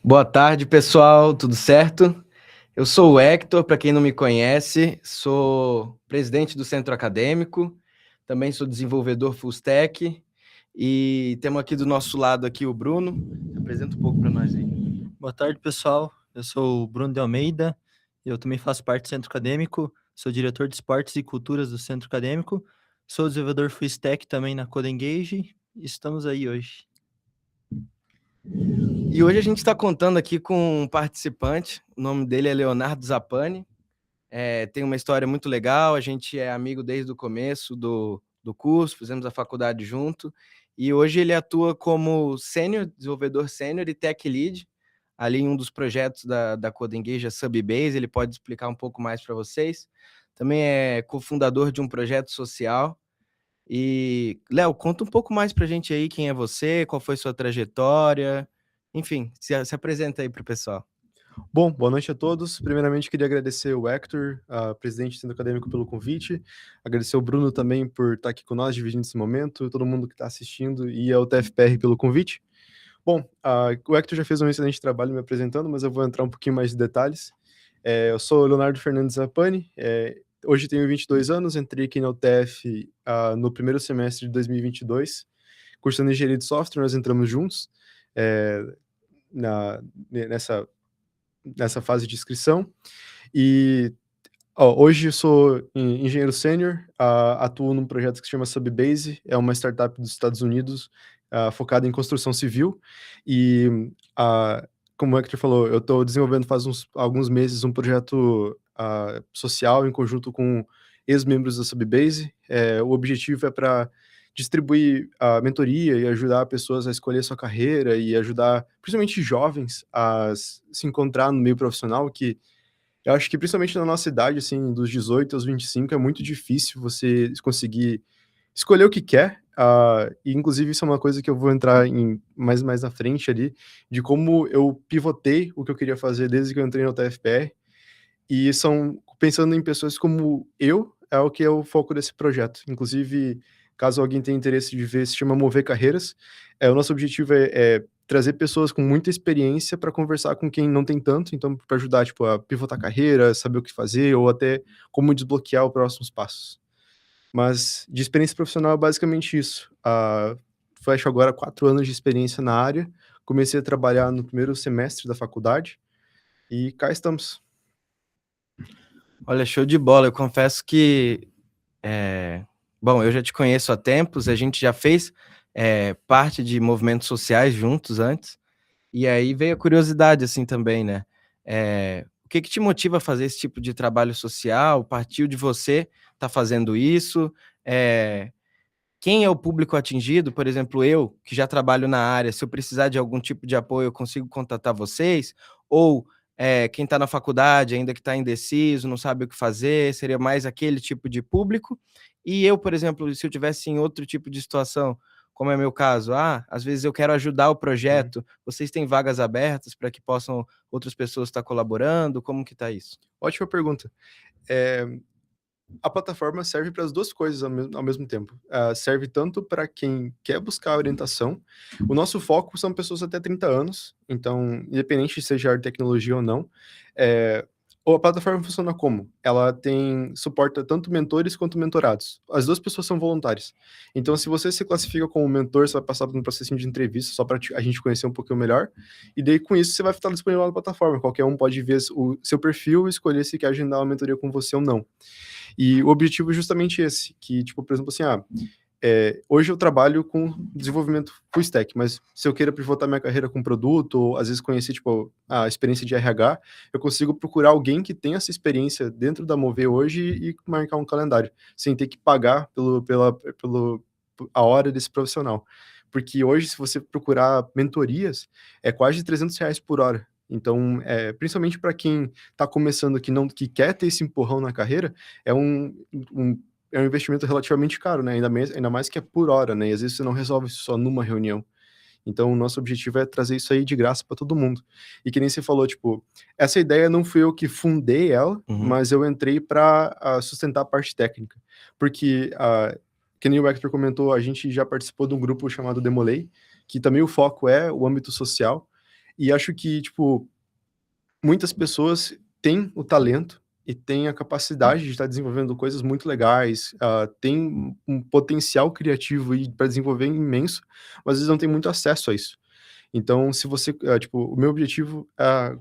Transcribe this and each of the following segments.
Boa tarde, pessoal, tudo certo? Eu sou o Hector, para quem não me conhece, sou presidente do Centro Acadêmico, também sou desenvolvedor full stack e temos aqui do nosso lado aqui o Bruno. Apresenta um pouco para nós aí. Boa tarde, pessoal. Eu sou o Bruno de Almeida. Eu também faço parte do Centro Acadêmico. Sou diretor de esportes e culturas do Centro Acadêmico. Sou desenvolvedor full stack também na CodeEngage. E estamos aí hoje. E hoje a gente está contando aqui com um participante, o nome dele é Leonardo Zappani. Tem uma história muito legal, a gente é amigo desde o começo do curso, fizemos a faculdade junto, e hoje ele atua como desenvolvedor sênior e tech lead, ali em um dos projetos da CodeEngage, a Subbase. Ele pode explicar um pouco mais para vocês. Também é cofundador de um projeto social. E, Léo, conta um pouco mais para a gente aí quem é você, qual foi sua trajetória, enfim, se apresenta aí para o pessoal. Bom, boa noite a todos. Primeiramente, queria agradecer o Hector, presidente do Centro Acadêmico, pelo convite. Agradecer o Bruno também por estar aqui com nós, dividindo esse momento, todo mundo que está assistindo, e ao TFPR pelo convite. Bom, o Hector já fez um excelente trabalho me apresentando, mas eu vou entrar um pouquinho mais de detalhes. Eu sou o Leonardo Fernandes Zappani, hoje tenho 22 anos, entrei aqui na UTF no primeiro semestre de 2022, cursando Engenharia de Software. Nós entramos juntos nessa fase de inscrição. E hoje eu sou engenheiro sênior, atuo num projeto que se chama Subbase, é uma startup dos Estados Unidos, focada em construção civil. E, como o Hector falou, eu estou desenvolvendo faz alguns meses um projeto social em conjunto com ex-membros da Subbase. O objetivo é para distribuir a mentoria e ajudar pessoas a escolher sua carreira e ajudar, principalmente jovens, a se encontrar no meio profissional, que eu acho que principalmente na nossa idade, assim, dos 18 aos 25, é muito difícil você conseguir escolher o que quer. E inclusive isso é uma coisa que eu vou entrar em mais na frente ali, de como eu pivotei o que eu queria fazer desde que eu entrei no TFPR. E pensando em pessoas como eu, é o que é o foco desse projeto. Inclusive, caso alguém tenha interesse de ver, se chama Mover Carreiras. O nosso objetivo é trazer pessoas com muita experiência para conversar com quem não tem tanto, então para ajudar, tipo, a pivotar a carreira, saber o que fazer, ou até como desbloquear os próximos passos. Mas de experiência profissional é basicamente isso. Fecho agora 4 anos de experiência na área, comecei a trabalhar no primeiro semestre da faculdade, e cá estamos. Olha, show de bola. Eu confesso que, bom, eu já te conheço há tempos, a gente já fez parte de movimentos sociais juntos antes, e aí veio a curiosidade, assim, também, né? O que te motiva a fazer esse tipo de trabalho social? Partiu de você estar fazendo isso? Quem é o público atingido? Por exemplo, eu, que já trabalho na área, se eu precisar de algum tipo de apoio, eu consigo contatar vocês? Ou quem está na faculdade, ainda que está indeciso, não sabe o que fazer, seria mais aquele tipo de público? E eu, por exemplo, se eu tivesse em outro tipo de situação, como é meu caso, às vezes eu quero ajudar o projeto, vocês têm vagas abertas para que possam outras pessoas estar colaborando? Como que está isso? Ótima pergunta. A plataforma serve para as duas coisas ao mesmo tempo. Serve tanto para quem quer buscar orientação. O nosso foco são pessoas até 30 anos, então, independente se seja tecnologia ou não, a plataforma funciona como? Ela suporta tanto mentores quanto mentorados. As duas pessoas são voluntárias. Então, se você se classifica como mentor, você vai passar por um processinho de entrevista só para a gente conhecer um pouquinho melhor. E daí, com isso, você vai estar disponível na plataforma. Qualquer um pode ver o seu perfil e escolher se quer agendar uma mentoria com você ou não. E o objetivo é justamente esse, que, tipo, por exemplo, assim, hoje eu trabalho com desenvolvimento full stack, mas se eu queira pivotar minha carreira com produto, ou às vezes conhecer, tipo, a experiência de RH, eu consigo procurar alguém que tenha essa experiência dentro da Mover hoje e marcar um calendário, sem ter que pagar a hora desse profissional. Porque hoje, se você procurar mentorias, é quase R$ 300 por hora. Então, principalmente para quem está começando, que quer ter esse empurrão na carreira, é um investimento relativamente caro, né? Ainda mais que é por hora, né? E às vezes você não resolve isso só numa reunião. Então, o nosso objetivo é trazer isso aí de graça para todo mundo. E que nem você falou, tipo, essa ideia não fui eu que fundei ela, mas eu entrei para sustentar a parte técnica. Porque, que nem o Hector comentou, a gente já participou de um grupo chamado Demolei, que também o foco é o âmbito social. E acho que, tipo, muitas pessoas têm o talento e têm a capacidade de estar desenvolvendo coisas muito legais, tem um potencial criativo aí para desenvolver imenso, mas às vezes não tem muito acesso a isso. Então, se você, tipo, o meu objetivo,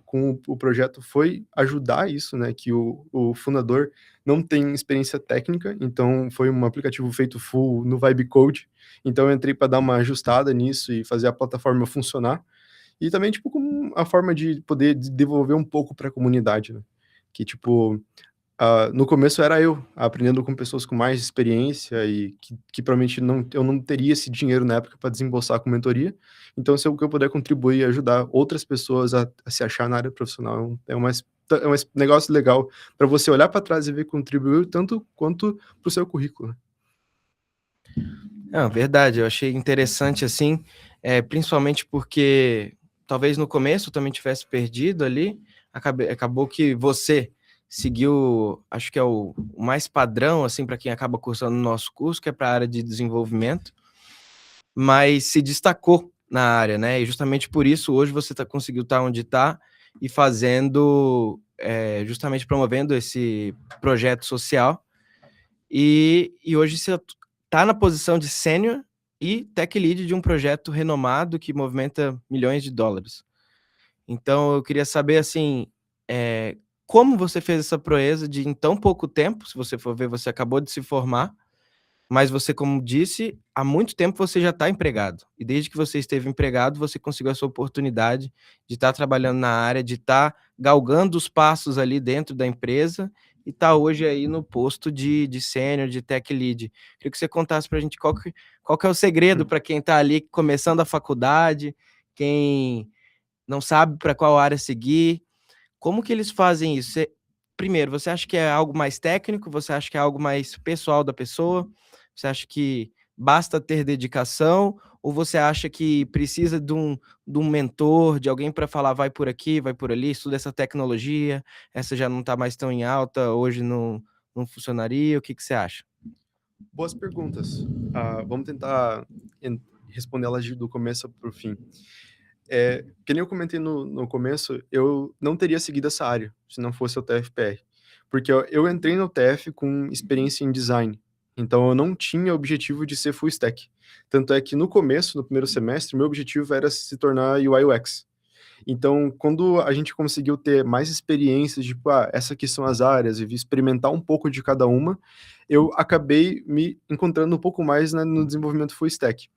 com o projeto foi ajudar isso, né, que o fundador não tem experiência técnica, então foi um aplicativo feito full no Vibe Code, então eu entrei para dar uma ajustada nisso e fazer a plataforma funcionar. E também, tipo, como a forma de poder devolver um pouco para a comunidade, né, que tipo, no começo era eu, aprendendo com pessoas com mais experiência e que provavelmente eu não teria esse dinheiro na época para desembolsar com mentoria. Então, se o que eu puder contribuir e ajudar outras pessoas a se achar na área profissional, é um negócio legal para você olhar para trás e ver que contribuiu tanto quanto para o seu currículo, né. Não, verdade, eu achei interessante, assim, principalmente porque talvez no começo eu também tivesse perdido ali, acabou que você seguiu, acho que é o mais padrão, assim, para quem acaba cursando o nosso curso, que é para a área de desenvolvimento, mas se destacou na área, né? E justamente por isso hoje você conseguiu estar onde está e fazendo, justamente promovendo esse projeto social. E hoje você está na posição de sênior e tech lead de um projeto renomado que movimenta milhões de dólares. Então eu queria saber, assim, como você fez essa proeza de, em tão pouco tempo, se você for ver, você acabou de se formar, mas você, como disse, há muito tempo você já está empregado. E desde que você esteve empregado, você conseguiu essa oportunidade de estar trabalhando na área, de estar galgando os passos ali dentro da empresa e tá hoje aí no posto de sênior, de tech lead. Queria que você contasse para a gente qual que é o segredo para quem está ali começando a faculdade, quem não sabe para qual área seguir. Como que eles fazem isso? Primeiro, você acha que é algo mais técnico? Você acha que é algo mais pessoal da pessoa? Você acha que basta ter dedicação? Ou você acha que precisa de um mentor, de alguém para falar, vai por aqui, vai por ali, estuda essa tecnologia, essa já não está mais tão em alta, hoje não funcionaria? O que você acha? Boas perguntas. Vamos tentar respondê-las do começo para o fim. Que nem eu comentei no começo, eu não teria seguido essa área se não fosse o TFPR, porque eu entrei no TF com experiência em design, então eu não tinha objetivo de ser full stack. Tanto é que no começo, no primeiro semestre, meu objetivo era se tornar UI UX. Então, quando a gente conseguiu ter mais experiências, tipo, essas aqui são as áreas, e experimentar um pouco de cada uma, eu acabei me encontrando um pouco mais, né, no desenvolvimento full stack.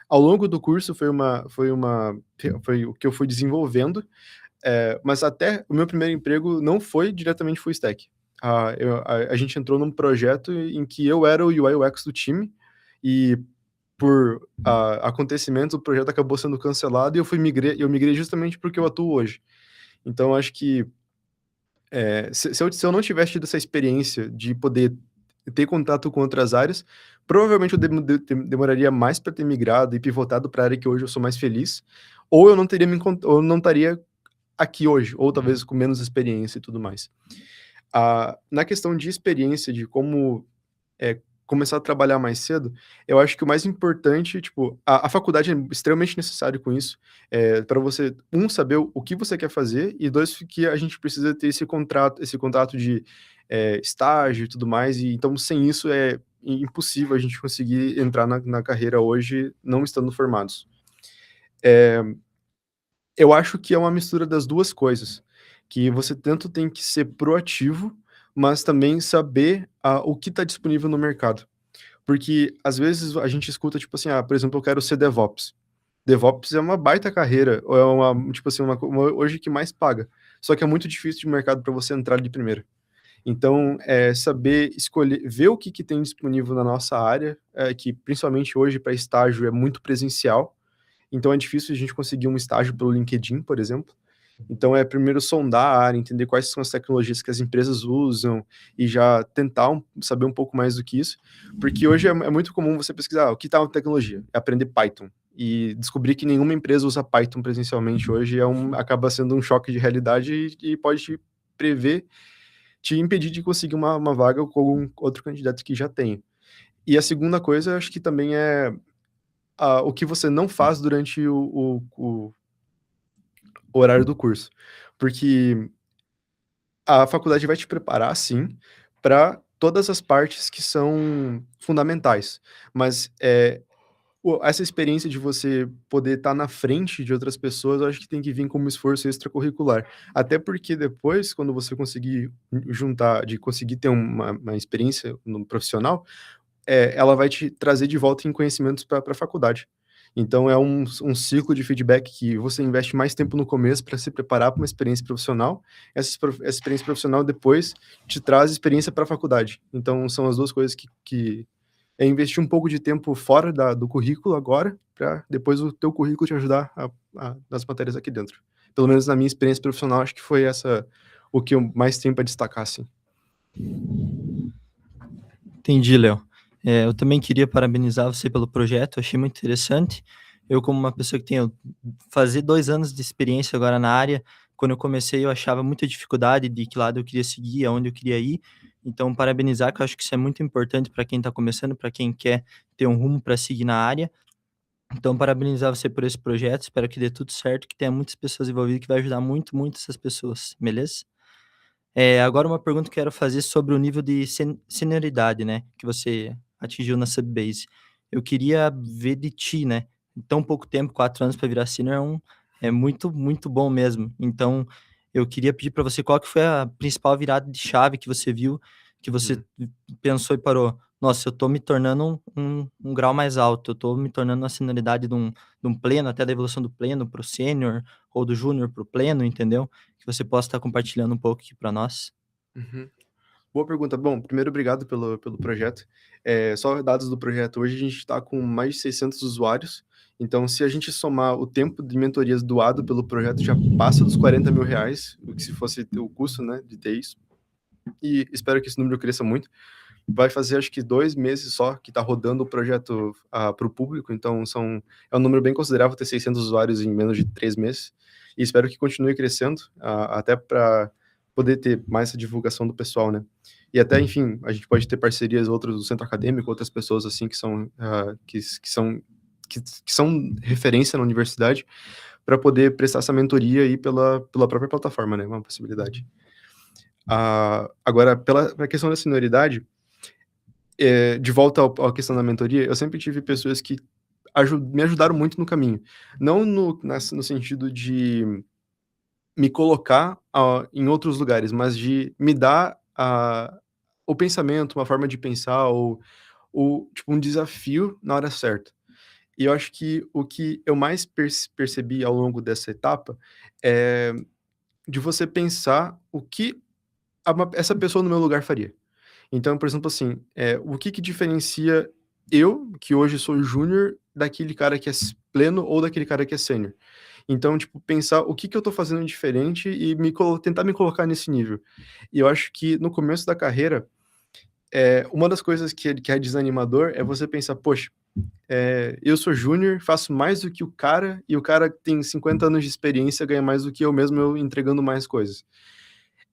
Ao longo do curso foi o que eu fui desenvolvendo, mas até o meu primeiro emprego não foi diretamente full stack. A gente entrou num projeto em que eu era o UI UX do time, e por acontecimentos o projeto acabou sendo cancelado e eu migrei justamente porque eu atuo hoje. Então acho que, se eu não tivesse tido essa experiência de poder ter contato com outras áreas, provavelmente eu demoraria mais para ter migrado e pivotado para a área que hoje eu sou mais feliz, ou eu não teria ou não estaria aqui hoje, ou talvez com menos experiência e tudo mais. Na questão de experiência, de como começar a trabalhar mais cedo, eu acho que o mais importante, tipo, a faculdade é extremamente necessário com isso, para você, saber o que você quer fazer, e 2, que a gente precisa ter esse contrato de estágio e tudo mais, e então sem isso é impossível a gente conseguir entrar na carreira hoje não estando formados. Eu acho que é uma mistura das 2 coisas, que você tanto tem que ser proativo, mas também saber, o que está disponível no mercado. Porque às vezes a gente escuta, tipo assim, por exemplo, eu quero ser DevOps. DevOps é uma baita carreira, ou é tipo assim, uma hoje que mais paga. Só que é muito difícil de mercado para você entrar de primeira. Então, saber escolher, ver o que tem disponível na nossa área, que principalmente hoje para estágio é muito presencial, então é difícil a gente conseguir um estágio pelo LinkedIn, por exemplo. Então é primeiro sondar a área, entender quais são as tecnologias que as empresas usam e já tentar saber um pouco mais do que isso, porque hoje é muito comum você pesquisar o que tal tecnologia, é aprender Python. E descobrir que nenhuma empresa usa Python presencialmente hoje acaba sendo um choque de realidade e pode te impedir de conseguir uma vaga com algum outro candidato que já tenha. E a segunda coisa, acho que também é o que você não faz durante horário do curso. Porque a faculdade vai te preparar, sim, para todas as partes que são fundamentais, mas, essa experiência de você poder estar na frente de outras pessoas, eu acho que tem que vir como esforço extracurricular. Até porque depois, quando você conseguir juntar de conseguir ter uma experiência no profissional, ela vai te trazer de volta em conhecimentos para a faculdade. Então é um ciclo de feedback que você investe mais tempo no começo para se preparar para uma experiência profissional, essa experiência profissional depois te traz experiência para a faculdade. Então são as 2 coisas que é investir um pouco de tempo fora do currículo agora, para depois o teu currículo te ajudar nas matérias aqui dentro. Pelo menos na minha experiência profissional, acho que foi essa o que eu mais tenho para destacar, assim. Entendi, Léo. Eu também queria parabenizar você pelo projeto, achei muito interessante. Eu, como uma pessoa que tem fazer 2 anos de experiência agora na área, quando eu comecei eu achava muita dificuldade de que lado eu queria seguir, aonde eu queria ir. Então, parabenizar, que eu acho que isso é muito importante para quem está começando, para quem quer ter um rumo para seguir na área. Então, parabenizar você por esse projeto, espero que dê tudo certo, que tenha muitas pessoas envolvidas, que vai ajudar muito, muito essas pessoas, beleza? Agora uma pergunta que eu quero fazer sobre o nível de senioridade, né, que você atingiu na Subbase. Eu queria ver de ti, né, em tão pouco tempo, 4 anos para virar sênior é muito, muito bom mesmo. Então, eu queria pedir para você qual que foi a principal virada de chave que você viu, que você pensou e parou: "Nossa, eu tô me tornando um grau mais alto, eu tô me tornando uma senioridade de um pleno, até da evolução do pleno para o sênior, ou do júnior para o pleno", entendeu? Que você possa estar compartilhando um pouco aqui para nós. Uhum. Boa pergunta. Bom, primeiro obrigado pelo projeto. Só dados do projeto, hoje a gente está com mais de 600 usuários, então se a gente somar o tempo de mentorias doado pelo projeto, já passa dos R$ 40.000, o que se fosse o custo, né, de ter isso, e espero que esse número cresça muito. Vai fazer acho que 2 meses só que está rodando o projeto, para o público, então é um número bem considerável ter 600 usuários em menos de 3 meses, e espero que continue crescendo, até para poder ter mais essa divulgação do pessoal, né. E até, enfim, a gente pode ter parcerias outras do centro acadêmico, outras pessoas assim que são, que são referência na universidade, para poder prestar essa mentoria aí pela própria plataforma, né, uma possibilidade. Agora pra questão da senioridade, de volta à questão da mentoria, eu sempre tive pessoas que me ajudaram muito no caminho. Não no sentido de me colocar, em outros lugares, mas de me dar o pensamento, uma forma de pensar ou tipo, um desafio na hora certa. E eu acho que o que eu mais percebi ao longo dessa etapa, é de você pensar o que essa pessoa no meu lugar faria. Então, por exemplo, assim, o que diferencia eu, que hoje sou júnior, daquele cara que é pleno ou daquele cara que é sênior. Então, tipo, pensar o que eu tô fazendo diferente e tentar me colocar nesse nível. E eu acho que no começo da carreira, uma das coisas que é desanimador é você pensar: "Poxa, eu sou júnior, faço mais do que o cara, e o cara tem 50 anos de experiência, ganha mais do que eu mesmo, eu entregando mais coisas".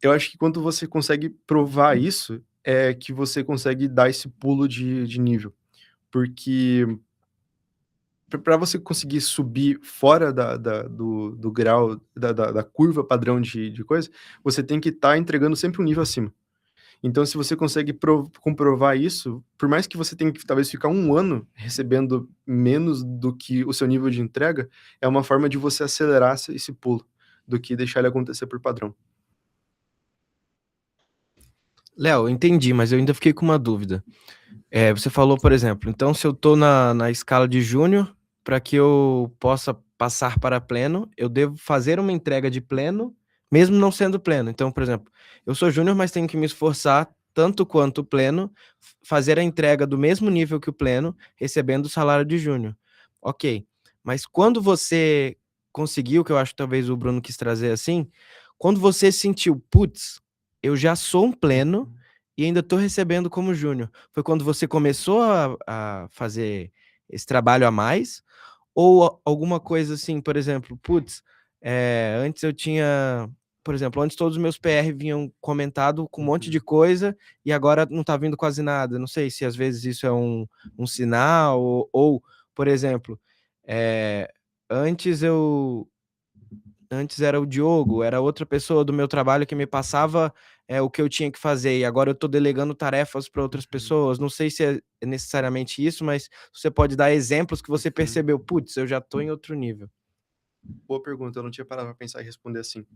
Eu acho que quando você consegue provar isso, é que você consegue dar esse pulo de nível. Porque para você conseguir subir fora do grau, da curva padrão de coisa, você tem que estar entregando sempre um nível acima. Então, se você consegue comprovar isso, por mais que você tenha que talvez ficar 1 ano recebendo menos do que o seu nível de entrega, é uma forma de você acelerar esse pulo, do que deixar ele acontecer por padrão. Léo, entendi, mas eu ainda fiquei com uma dúvida. Você falou, por exemplo, então se eu tô na escala de júnior, para que eu possa passar para pleno, eu devo fazer uma entrega de pleno, mesmo não sendo pleno. Então, por exemplo, eu sou júnior, mas tenho que me esforçar tanto quanto o pleno, fazer a entrega do mesmo nível que o pleno, recebendo o salário de júnior. Ok, mas quando você conseguiu, que eu acho que talvez o Bruno quis trazer assim, quando você sentiu, putz, eu já sou um pleno e ainda estou recebendo como júnior. Foi quando você começou a fazer esse trabalho a mais? Ou alguma coisa assim, por exemplo, putz, antes eu tinha, por exemplo, antes todos os meus PR vinham comentado com um monte de coisa e agora não tá vindo quase nada. Não sei se às vezes isso é um sinal ou, por exemplo, antes eu antes era o Diogo, era outra pessoa do meu trabalho que me passava o que eu tinha que fazer, e agora eu tô delegando tarefas para outras pessoas. Não sei se é necessariamente isso, mas você pode dar exemplos que você percebeu, putz, eu já tô em outro nível. Boa pergunta, eu não tinha parado pra pensar e responder assim.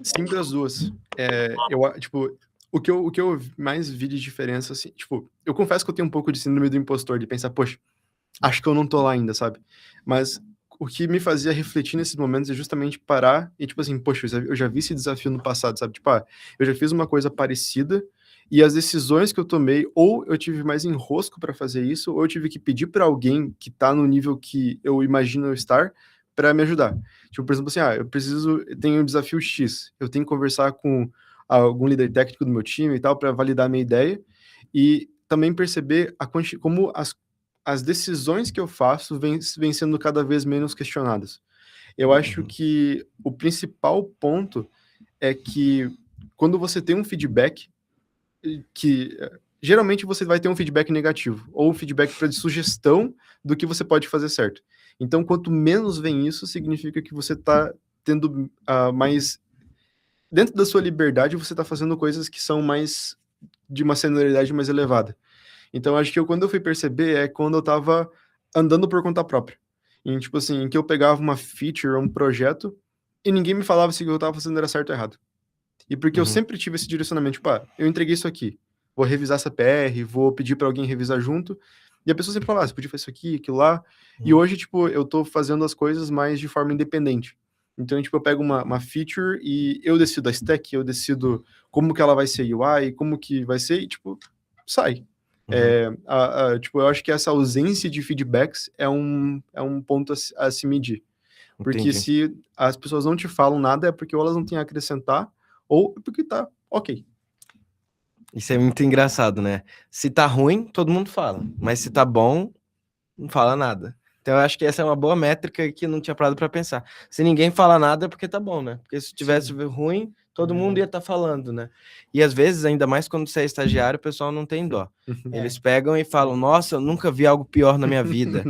Sim para as duas. Tipo, o que eu mais vi de diferença, assim, tipo, eu confesso que eu tenho um pouco de síndrome do impostor, de pensar, poxa, acho que eu não tô lá ainda, sabe? Mas o que me fazia refletir nesses momentos é justamente parar e, tipo assim, poxa, eu já vi esse desafio no passado, sabe? Tipo, eu já fiz uma coisa parecida e as decisões que eu tomei, ou eu tive mais enrosco para fazer isso, ou eu tive que pedir para alguém que tá no nível que eu imagino eu estar para me ajudar. Tipo, por exemplo, assim, eu tenho um desafio X, eu tenho que conversar com algum líder técnico do meu time e tal para validar a minha ideia e também perceber como as decisões que eu faço vêm sendo cada vez menos questionadas. Eu acho que o principal ponto é que quando você tem um feedback que geralmente você vai ter um feedback negativo ou um feedback de sugestão do que você pode fazer certo. Então, quanto menos vem isso, significa que você está tendo mais dentro da sua liberdade, você está fazendo coisas que são mais de uma senioridade mais elevada. Então, acho que quando eu fui perceber é quando eu tava andando por conta própria. Em, tipo assim, em que eu pegava uma feature, um projeto, e ninguém me falava se o que eu tava fazendo era certo ou errado. E porque eu sempre tive esse direcionamento, tipo, eu entreguei isso aqui, vou revisar essa PR, vou pedir para alguém revisar junto, e a pessoa sempre falava, você podia fazer isso aqui, aquilo lá, e hoje, tipo, eu tô fazendo as coisas mais de forma independente. Então, tipo, eu pego uma feature e eu decido a stack, eu decido como que ela vai ser UI, como que vai ser, e, tipo, sai. Tipo, eu acho que essa ausência de feedbacks é um ponto a se medir. Porque Entendi. se as pessoas não te falam nada, é porque ou elas não têm a acrescentar, ou é porque tá ok. Isso é muito engraçado, né? Se tá ruim, todo mundo fala, mas se tá bom, não fala nada. Então eu acho que essa é uma boa métrica que não tinha parado para pensar. Se ninguém fala nada é porque tá bom, né? Porque se tivesse ruim, todo mundo ia estar falando, né? E às vezes, ainda mais quando você é estagiário, o pessoal não tem dó. Eles pegam e falam, nossa, eu nunca vi algo pior na minha vida.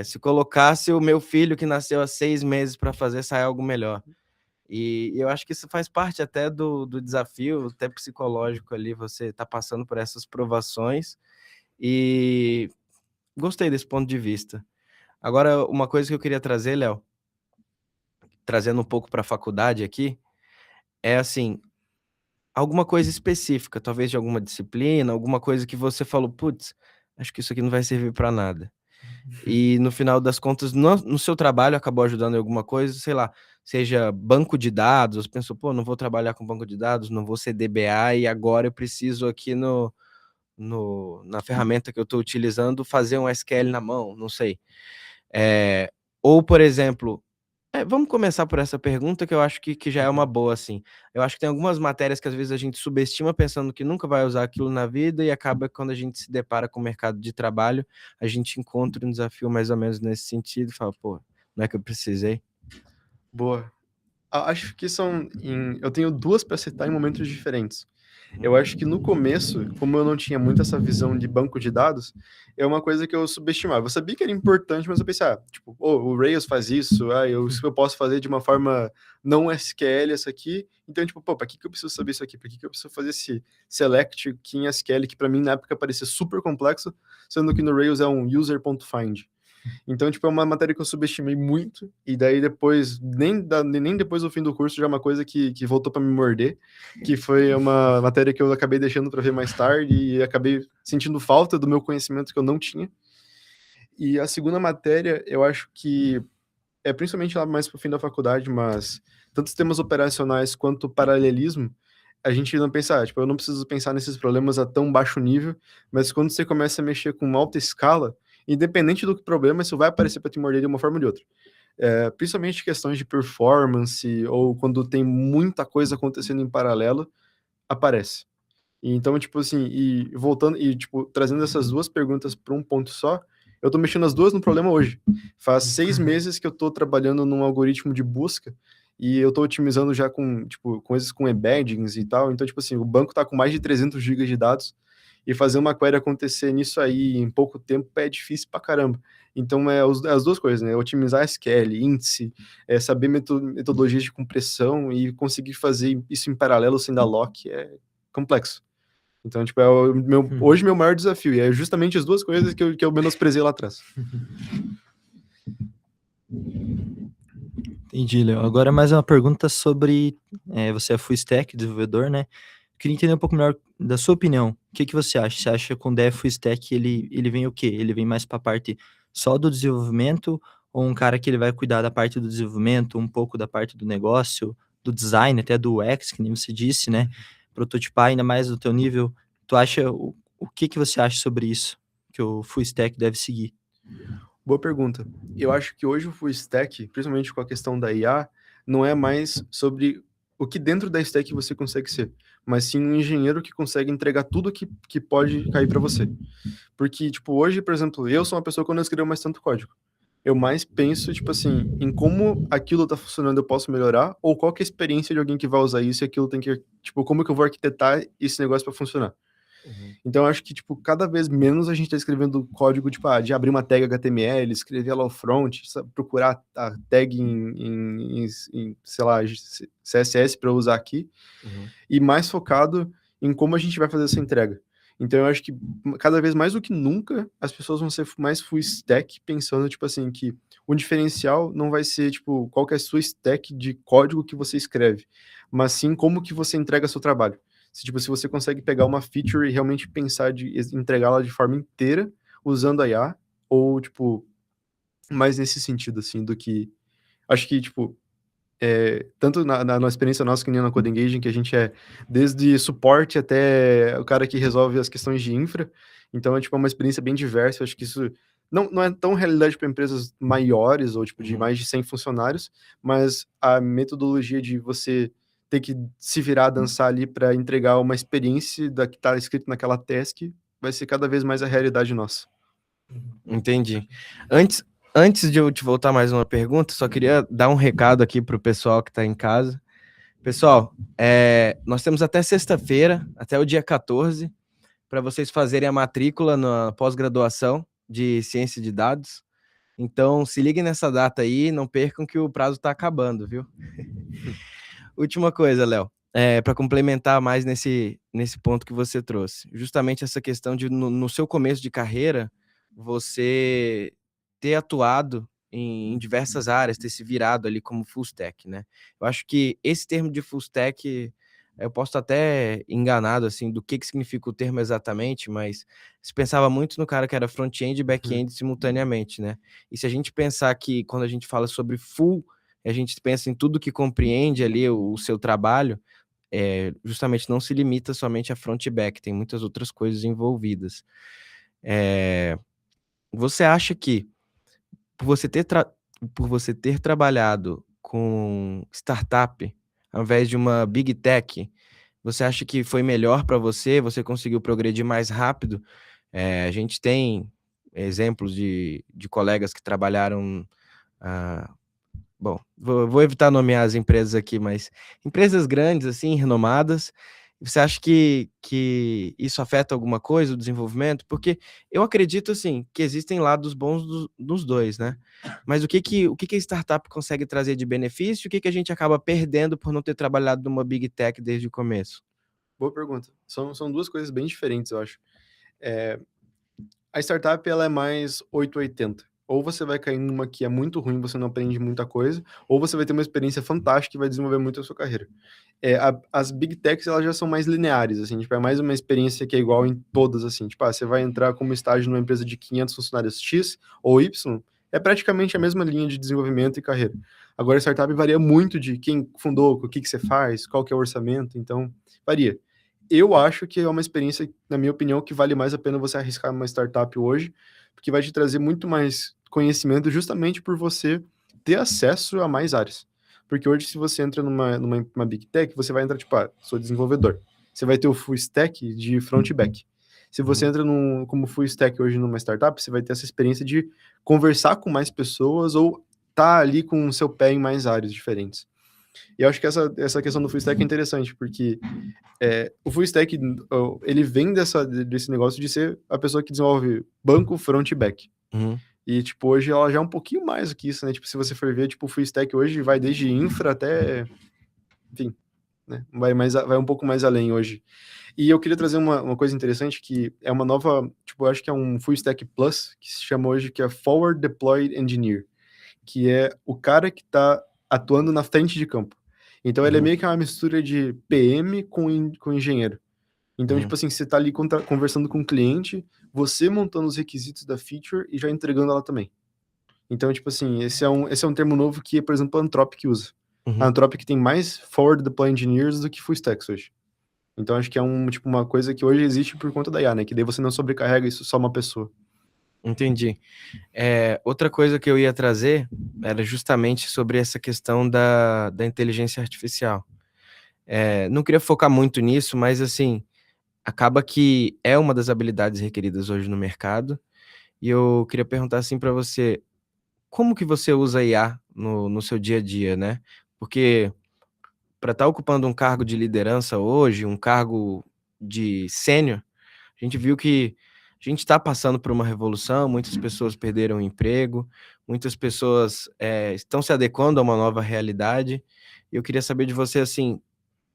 Se colocasse o meu filho que nasceu há 6 meses para fazer, sai algo melhor. E eu acho que isso faz parte até do desafio, até psicológico ali, você tá passando por essas provações. E gostei desse ponto de vista. Agora, uma coisa que eu queria trazer, Léo, trazendo um pouco para a faculdade aqui, é assim, alguma coisa específica, talvez de alguma disciplina, alguma coisa que você falou, putz, acho que isso aqui não vai servir para nada. E no final das contas, no seu trabalho acabou ajudando em alguma coisa, sei lá, seja banco de dados, pensou, pô, não vou trabalhar com banco de dados, não vou ser DBA e agora eu preciso aqui na ferramenta que eu estou utilizando fazer um SQL na mão, não sei. Ou, por exemplo, vamos começar por essa pergunta que eu acho que já é uma boa, assim. Eu acho que tem algumas matérias que às vezes a gente subestima pensando que nunca vai usar aquilo na vida e acaba quando a gente se depara com o mercado de trabalho, a gente encontra um desafio mais ou menos nesse sentido e fala, pô, não é que eu precisei? Boa. Acho que eu tenho duas para citar em momentos diferentes. Eu acho que no começo, como eu não tinha muito essa visão de banco de dados, é uma coisa que eu subestimava. Eu sabia que era importante, mas eu pensei, tipo, o Rails faz isso, eu posso fazer de uma forma não SQL essa aqui. Então, tipo, para que eu preciso saber isso aqui? Por que eu preciso fazer esse select aqui em SQL, que para mim na época parecia super complexo, sendo que no Rails é um user.find. Então, tipo, é uma matéria que eu subestimei muito, e daí depois, nem depois do fim do curso, já é uma coisa que voltou para me morder, que foi uma matéria que eu acabei deixando para ver mais tarde, e acabei sentindo falta do meu conhecimento que eu não tinha. E a segunda matéria, eu acho que é principalmente lá mais pro fim da faculdade, mas tanto os temas operacionais quanto paralelismo, a gente não pensa, tipo, eu não preciso pensar nesses problemas a tão baixo nível, mas quando você começa a mexer com alta escala, independente do problema, isso vai aparecer para te morder de uma forma ou de outra. Principalmente questões de performance, ou quando tem muita coisa acontecendo em paralelo, aparece. E então, tipo assim, e voltando, e tipo, trazendo essas duas perguntas para um ponto só, eu tô mexendo as duas no problema hoje. Faz 6 meses que eu tô trabalhando num algoritmo de busca, e eu tô otimizando já com, tipo, coisas com embeddings e tal. Então, tipo assim, o banco tá com mais de 300 GB de dados, E fazer uma query acontecer nisso aí em pouco tempo é difícil pra caramba. Então, as duas coisas, né? Otimizar SQL, índice, saber metodologias de compressão e conseguir fazer isso em paralelo sem dar lock é complexo. Então, tipo, hoje meu maior desafio. E é justamente as duas coisas que eu menosprezei lá atrás. Entendi, Léo. Agora mais uma pergunta sobre, você é full stack, desenvolvedor, né? Queria entender um pouco melhor da sua opinião. O que você acha? Você acha que quando é full stack, ele vem o quê? Ele vem mais para a parte só do desenvolvimento, ou um cara que ele vai cuidar da parte do desenvolvimento, um pouco da parte do negócio, do design, até do UX, que nem você disse, né? Prototipar ainda mais no teu nível. Tu acha, o que você acha sobre isso? Que o full stack deve seguir? Boa pergunta. Eu acho que hoje o full stack, principalmente com a questão da IA, não é mais sobre o que dentro da stack você consegue ser, mas sim um engenheiro que consegue entregar tudo que pode cair para você. Porque, tipo, hoje, por exemplo, eu sou uma pessoa que eu não escrevo mais tanto código. Eu mais penso, tipo assim, em como aquilo tá funcionando, eu posso melhorar, ou qual que é a experiência de alguém que vai usar isso e aquilo tem que, tipo, como que eu vou arquitetar esse negócio para funcionar. Então, eu acho que, tipo, cada vez menos a gente tá escrevendo código, tipo, de abrir uma tag HTML, escrever lá o front, procurar a tag sei lá, CSS para usar aqui, e mais focado em como a gente vai fazer essa entrega. Então, eu acho que cada vez mais do que nunca, as pessoas vão ser mais full stack, pensando, tipo assim, que o diferencial não vai ser, tipo, qual que é a sua stack de código que você escreve, mas sim como que você entrega seu trabalho. Se você consegue pegar uma feature e realmente pensar de entregá-la de forma inteira usando a IA, ou, tipo, mais nesse sentido, assim, do que... Acho que, tipo, tanto na experiência nossa que nem na Code Engaging, que a gente é desde suporte até o cara que resolve as questões de infra, então é, tipo, uma experiência bem diversa. Eu acho que isso não é tão realidade para empresas maiores, ou, tipo, de mais de 100 funcionários, mas a metodologia de você ter que se virar, dançar ali para entregar uma experiência que está escrito naquela task, vai ser cada vez mais a realidade nossa. Entendi. Antes de eu te voltar mais uma pergunta, só queria dar um recado aqui para o pessoal que está em casa. Pessoal, nós temos até sexta-feira, até o dia 14, para vocês fazerem a matrícula na pós-graduação de ciência de dados. Então, se liguem nessa data aí, não percam que o prazo está acabando, viu? Última coisa, Léo, para complementar mais nesse ponto que você trouxe, justamente essa questão de, no seu começo de carreira, você ter atuado em diversas áreas, ter se virado ali como full stack, né? Eu acho que esse termo de full stack, eu posso estar até enganado, assim, do que significa o termo exatamente, mas se pensava muito no cara que era front-end e back-end simultaneamente, né? E se a gente pensar que quando a gente fala sobre full, a gente pensa em tudo que compreende ali o seu trabalho, justamente não se limita somente a front e back, tem muitas outras coisas envolvidas. Você acha que, por você ter trabalhado com startup, ao invés de uma big tech, você acha que foi melhor para você? Você conseguiu progredir mais rápido? A gente tem exemplos de colegas que trabalharam... Bom, vou evitar nomear as empresas aqui, mas empresas grandes, assim, renomadas. Você acha que isso afeta alguma coisa, o desenvolvimento? Porque eu acredito, assim, que existem lados bons dos dois, né? Mas o que a startup consegue trazer de benefício e o que a gente acaba perdendo por não ter trabalhado numa big tech desde o começo? Boa pergunta. São duas coisas bem diferentes, eu acho. A startup, ela é mais 880. Ou você vai cair numa que é muito ruim, você não aprende muita coisa, ou você vai ter uma experiência fantástica e vai desenvolver muito a sua carreira. As big techs, elas já são mais lineares, assim, tipo, é mais uma experiência que é igual em todas, assim, tipo, você vai entrar como estágio numa empresa de 500 funcionários X ou Y, é praticamente a mesma linha de desenvolvimento e carreira. Agora, a startup varia muito de quem fundou, o que você faz, qual que é o orçamento, então, varia. Eu acho que é uma experiência, na minha opinião, que vale mais a pena você arriscar uma startup hoje, porque vai te trazer muito mais conhecimento justamente por você ter acesso a mais áreas. Porque hoje, se você entra numa big tech, você vai entrar, tipo, sou desenvolvedor. Você vai ter o full stack de front e back. Se você entra como full stack hoje numa startup, você vai ter essa experiência de conversar com mais pessoas ou tá ali com o seu pé em mais áreas diferentes. E eu acho que essa questão do full stack é interessante, porque o full stack, ele vem desse negócio de ser a pessoa que desenvolve banco, front e back. Uhum. E, tipo, hoje ela já é um pouquinho mais do que isso, né? Tipo, se você for ver, tipo, o full stack hoje vai desde infra até, enfim, né? Vai um pouco mais além hoje. E eu queria trazer uma coisa interessante, que é uma nova, tipo, eu acho que é um full stack plus, que se chama hoje, que é Forward Deployed Engineer, que é o cara que tá atuando na frente de campo. Então, ele é Uhum. meio que uma mistura de PM com engenheiro. Então, Uhum. tipo assim, você tá ali conversando com o cliente, você montando os requisitos da feature e já entregando ela também. Então, tipo assim, esse é um termo novo que, por exemplo, a Anthropic usa. A Uhum. Anthropic tem mais Forward Deploy Engineers do que Full Stacks hoje. Então, acho que é tipo, uma coisa que hoje existe por conta da IA, né? Que daí você não sobrecarrega isso só uma pessoa. Entendi. Outra coisa que eu ia trazer era justamente sobre essa questão da inteligência artificial. Não queria focar muito nisso, mas assim, acaba que é uma das habilidades requeridas hoje no mercado. E eu queria perguntar assim para você, como que você usa a IA no seu dia a dia, né? Porque para estar ocupando um cargo de liderança hoje, um cargo de sênior, a gente viu que a gente está passando por uma revolução, muitas pessoas perderam o emprego, muitas pessoas estão se adequando a uma nova realidade. E eu queria saber de você, assim,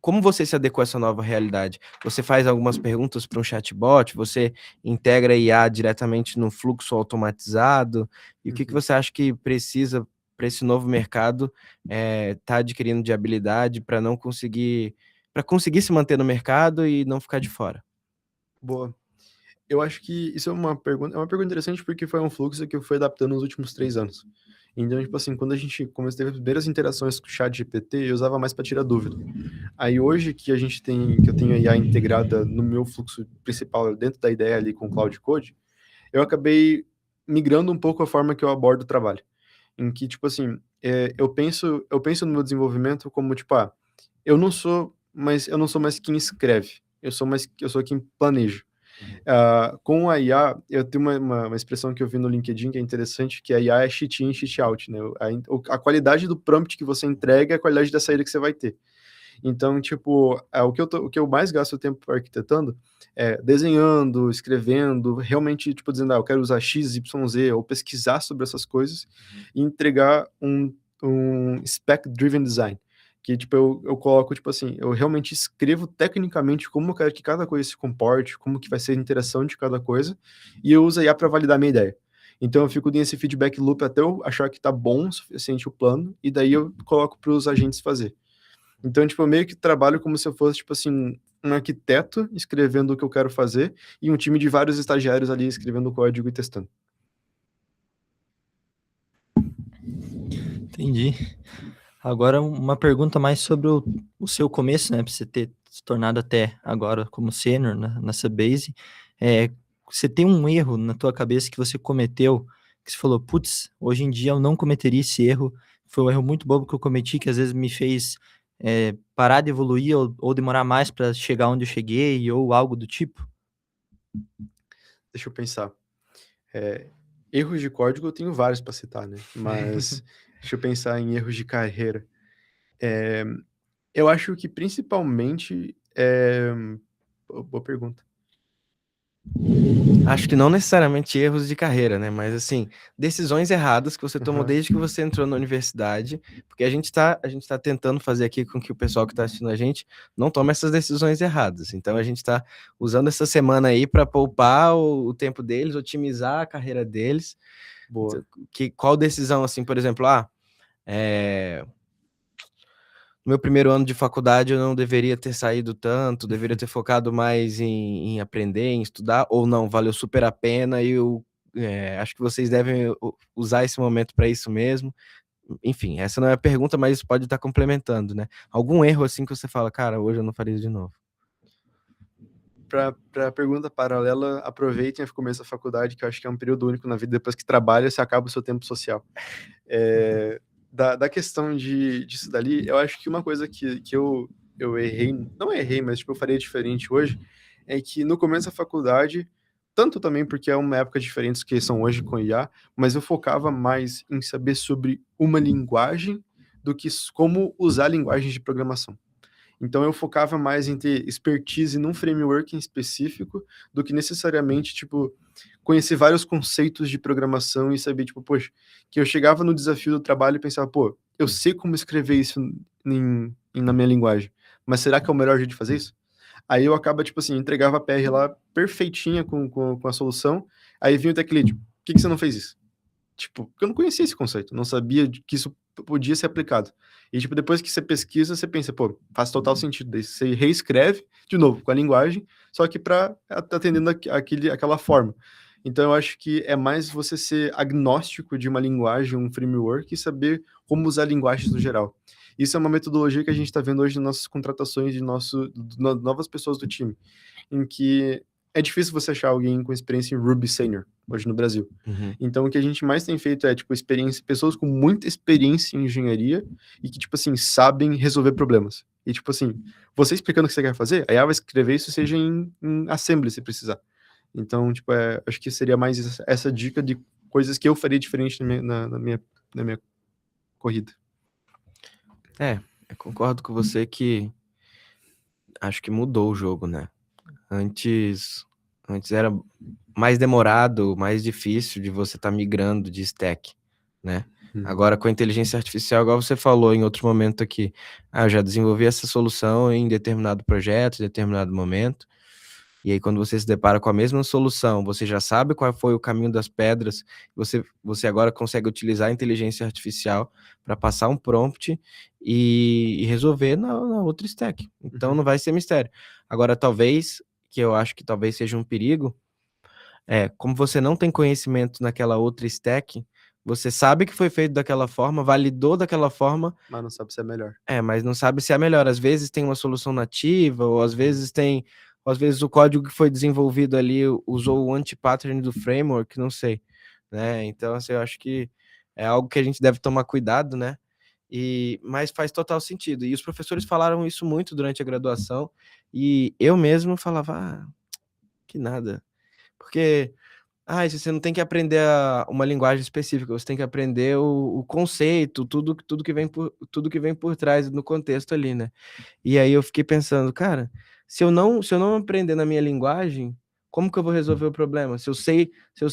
como você se adequou a essa nova realidade? Você faz algumas perguntas para um chatbot? Você integra IA diretamente no fluxo automatizado? E o que você acha que precisa para esse novo mercado tá adquirindo de habilidade para conseguir se manter no mercado e não ficar de fora? Boa. Eu acho que isso é uma pergunta interessante, porque foi um fluxo que eu fui adaptando nos últimos 3 anos. Então, tipo assim, quando a gente teve as primeiras interações com o ChatGPT, eu usava mais para tirar dúvida. Aí hoje que eu tenho a IA integrada no meu fluxo principal, dentro da ideia ali com o Cloud Code, eu acabei migrando um pouco a forma que eu abordo o trabalho. Em que, tipo assim, eu penso no meu desenvolvimento como, tipo, eu não sou mais quem escreve, eu sou quem planeja. Com a IA, eu tenho uma expressão que eu vi no LinkedIn que é interessante, que a IA é cheat in, cheat out, né? A qualidade do prompt que você entrega é a qualidade da saída que você vai ter. Então, tipo, o que eu mais gasto tempo arquitetando é desenhando, escrevendo, realmente, tipo, dizendo, eu quero usar X, Y, Z, ou pesquisar sobre essas coisas e entregar um spec-driven design. Que, tipo, eu coloco, tipo assim, eu realmente escrevo tecnicamente como eu quero que cada coisa se comporte, como que vai ser a interação de cada coisa, e eu uso a IA para validar a minha ideia. Então eu fico nesse feedback loop até eu achar que tá bom o suficiente o plano, e daí eu coloco para os agentes fazer. Então, tipo, eu meio que trabalho como se eu fosse, tipo assim, um arquiteto escrevendo o que eu quero fazer e um time de vários estagiários ali escrevendo o código e testando. Entendi. Agora, uma pergunta mais sobre o seu começo, né? Pra você ter se tornado até agora como sênior na Subbase. Você tem um erro na tua cabeça que você cometeu, que você falou, putz, hoje em dia eu não cometeria esse erro. Foi um erro muito bobo que eu cometi, que às vezes me fez parar de evoluir ou demorar mais para chegar onde eu cheguei, ou algo do tipo? Deixa eu pensar. Erros de código eu tenho vários para citar, né? Mas deixa eu pensar em erros de carreira. Eh, eu acho que principalmente. Boa pergunta. Acho que não necessariamente erros de carreira, né? Mas assim, decisões erradas que você tomou Aham. desde que você entrou na universidade, porque a gente tá tentando fazer aqui com que o pessoal que está assistindo a gente não tome essas decisões erradas. Então a gente está usando essa semana aí para poupar o tempo deles, otimizar a carreira deles. Boa. Qual decisão, assim, por exemplo, no meu primeiro ano de faculdade eu não deveria ter saído tanto, deveria ter focado mais em aprender, em estudar, ou não, valeu super a pena e eu acho que vocês devem usar esse momento para isso mesmo. Enfim, essa não é a pergunta, mas isso pode estar complementando, né? Algum erro assim que você fala, cara, hoje eu não faria isso de novo. Para pergunta paralela, aproveitem o começo da faculdade, que eu acho que é um período único na vida. Depois que trabalha, você acaba o seu tempo social. Da questão disso dali, eu acho que uma coisa que eu errei, não errei, mas tipo, eu faria diferente hoje, é que no começo da faculdade, tanto também porque é uma época diferente que são hoje com IA, mas eu focava mais em saber sobre uma linguagem do que como usar linguagens de programação. Então eu focava mais em ter expertise num framework em específico do que necessariamente, tipo, conhecer vários conceitos de programação e saber, tipo, poxa, que eu chegava no desafio do trabalho e pensava, pô, eu sei como escrever isso na minha linguagem, mas será que é o melhor jeito de fazer isso? Aí eu acaba, tipo assim, entregava a PR lá perfeitinha com a solução, aí vinha o tech lead, por que você não fez isso? Tipo, porque eu não conhecia esse conceito, não sabia que isso podia ser aplicado. E, tipo, depois que você pesquisa, você pensa, pô, faz total sentido. Daí você reescreve, de novo, com a linguagem, só que para atendendo aquela forma. Então, eu acho que é mais você ser agnóstico de uma linguagem, um framework, e saber como usar linguagens no geral. Isso é uma metodologia que a gente está vendo hoje nas nossas contratações de novas pessoas do time, em que é difícil você achar alguém com experiência em Ruby Senior, hoje no Brasil. Então, o que a gente mais tem feito é, tipo, pessoas com muita experiência em engenharia e que, tipo assim, sabem resolver problemas. E, tipo assim, você explicando o que você quer fazer, a IA vai escrever isso, seja em assembly, se precisar. Então, tipo, acho que seria mais essa dica de coisas que eu faria diferente na minha corrida. Eu concordo com você que acho que mudou o jogo, né? Antes era mais demorado, mais difícil de você estar migrando de stack, né? Agora, com a inteligência artificial, igual você falou em outro momento aqui, eu já desenvolvi essa solução em determinado projeto, em determinado momento, e aí quando você se depara com a mesma solução, você já sabe qual foi o caminho das pedras, você agora consegue utilizar a inteligência artificial para passar um prompt e resolver na outra stack. Então não vai ser mistério. Agora, talvez, que eu acho que talvez seja um perigo, como você não tem conhecimento naquela outra stack, você sabe que foi feito daquela forma, validou daquela forma, Mas não sabe se é melhor. mas não sabe se é melhor. Às vezes tem uma solução nativa, ou às vezes o código que foi desenvolvido ali usou o anti-pattern do framework, não sei, né? Então, assim, eu acho que é algo que a gente deve tomar cuidado, né? Mas faz total sentido. E os professores falaram isso muito durante a graduação, e eu mesmo falava, que nada. Porque, você não tem que aprender uma linguagem específica, você tem que aprender o conceito, tudo que vem por trás no contexto ali, né? E aí eu fiquei pensando, cara, se eu não aprender na minha linguagem, como que eu vou resolver o problema? Se eu sei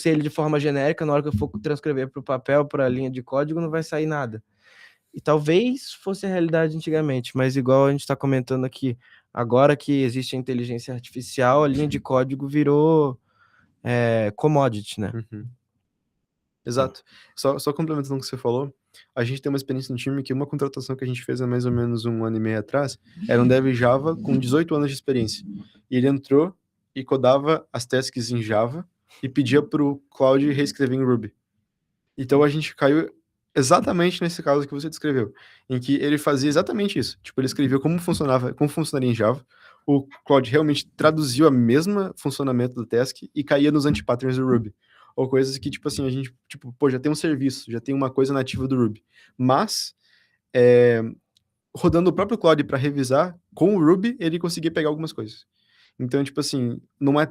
ele de forma genérica, na hora que eu for transcrever para o papel, para a linha de código, não vai sair nada. E talvez fosse a realidade antigamente, mas igual a gente está comentando aqui, agora que existe a inteligência artificial, a linha de código virou commodity, né? Exato. Só complementando o que você falou, a gente tem uma experiência no time que uma contratação que a gente fez há mais ou menos 1 ano e meio atrás era um dev Java com 18 anos de experiência. E ele entrou e codava as tasks em Java e pedia para o Cloud reescrever em Ruby. Então a gente caiu exatamente nesse caso que você descreveu, em que ele fazia exatamente isso. Tipo, ele escreveu como funcionaria em Java, o Cloud realmente traduziu a mesma funcionamento do task e caía nos anti-patterns do Ruby. Ou coisas que, tipo assim, a gente, tipo, pô, já tem um serviço, já tem uma coisa nativa do Ruby. Mas, rodando o próprio Cloud para revisar, com o Ruby, ele conseguia pegar algumas coisas. Então, tipo assim, não é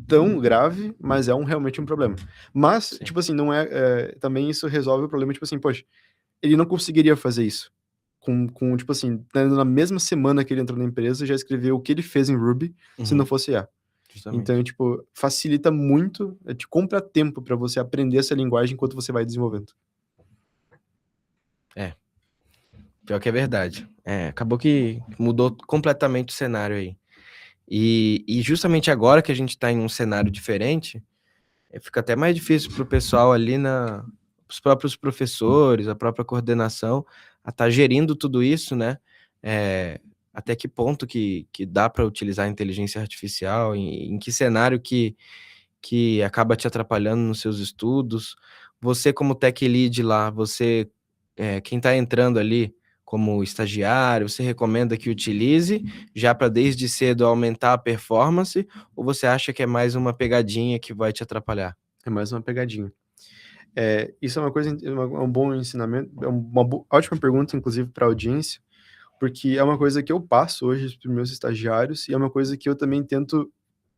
tão grave, mas é realmente um problema. Mas, Sim. tipo assim, não também isso resolve o problema, tipo assim, poxa, ele não conseguiria fazer isso. Tipo assim, na mesma semana que ele entrou na empresa, já escreveu o que ele fez em Ruby, se não fosse IA. Justamente. Então, tipo, facilita muito, te compra tempo para você aprender essa linguagem enquanto você vai desenvolvendo. Pior que é verdade. Acabou que mudou completamente o cenário aí. E justamente agora que a gente está em um cenário diferente, fica até mais difícil para o pessoal ali, os próprios professores, a própria coordenação, a estar gerindo tudo isso, né? Até que ponto que dá para utilizar a inteligência artificial, em que cenário que acaba te atrapalhando nos seus estudos. Você, como tech lead lá, quem está entrando ali como estagiário, você recomenda que utilize já para desde cedo aumentar a performance, ou você acha que é mais uma pegadinha que vai te atrapalhar? É mais uma pegadinha. Isso é uma coisa, um bom ensinamento, é uma ótima pergunta, inclusive, para a audiência, porque é uma coisa que eu passo hoje para os meus estagiários e é uma coisa que eu também tento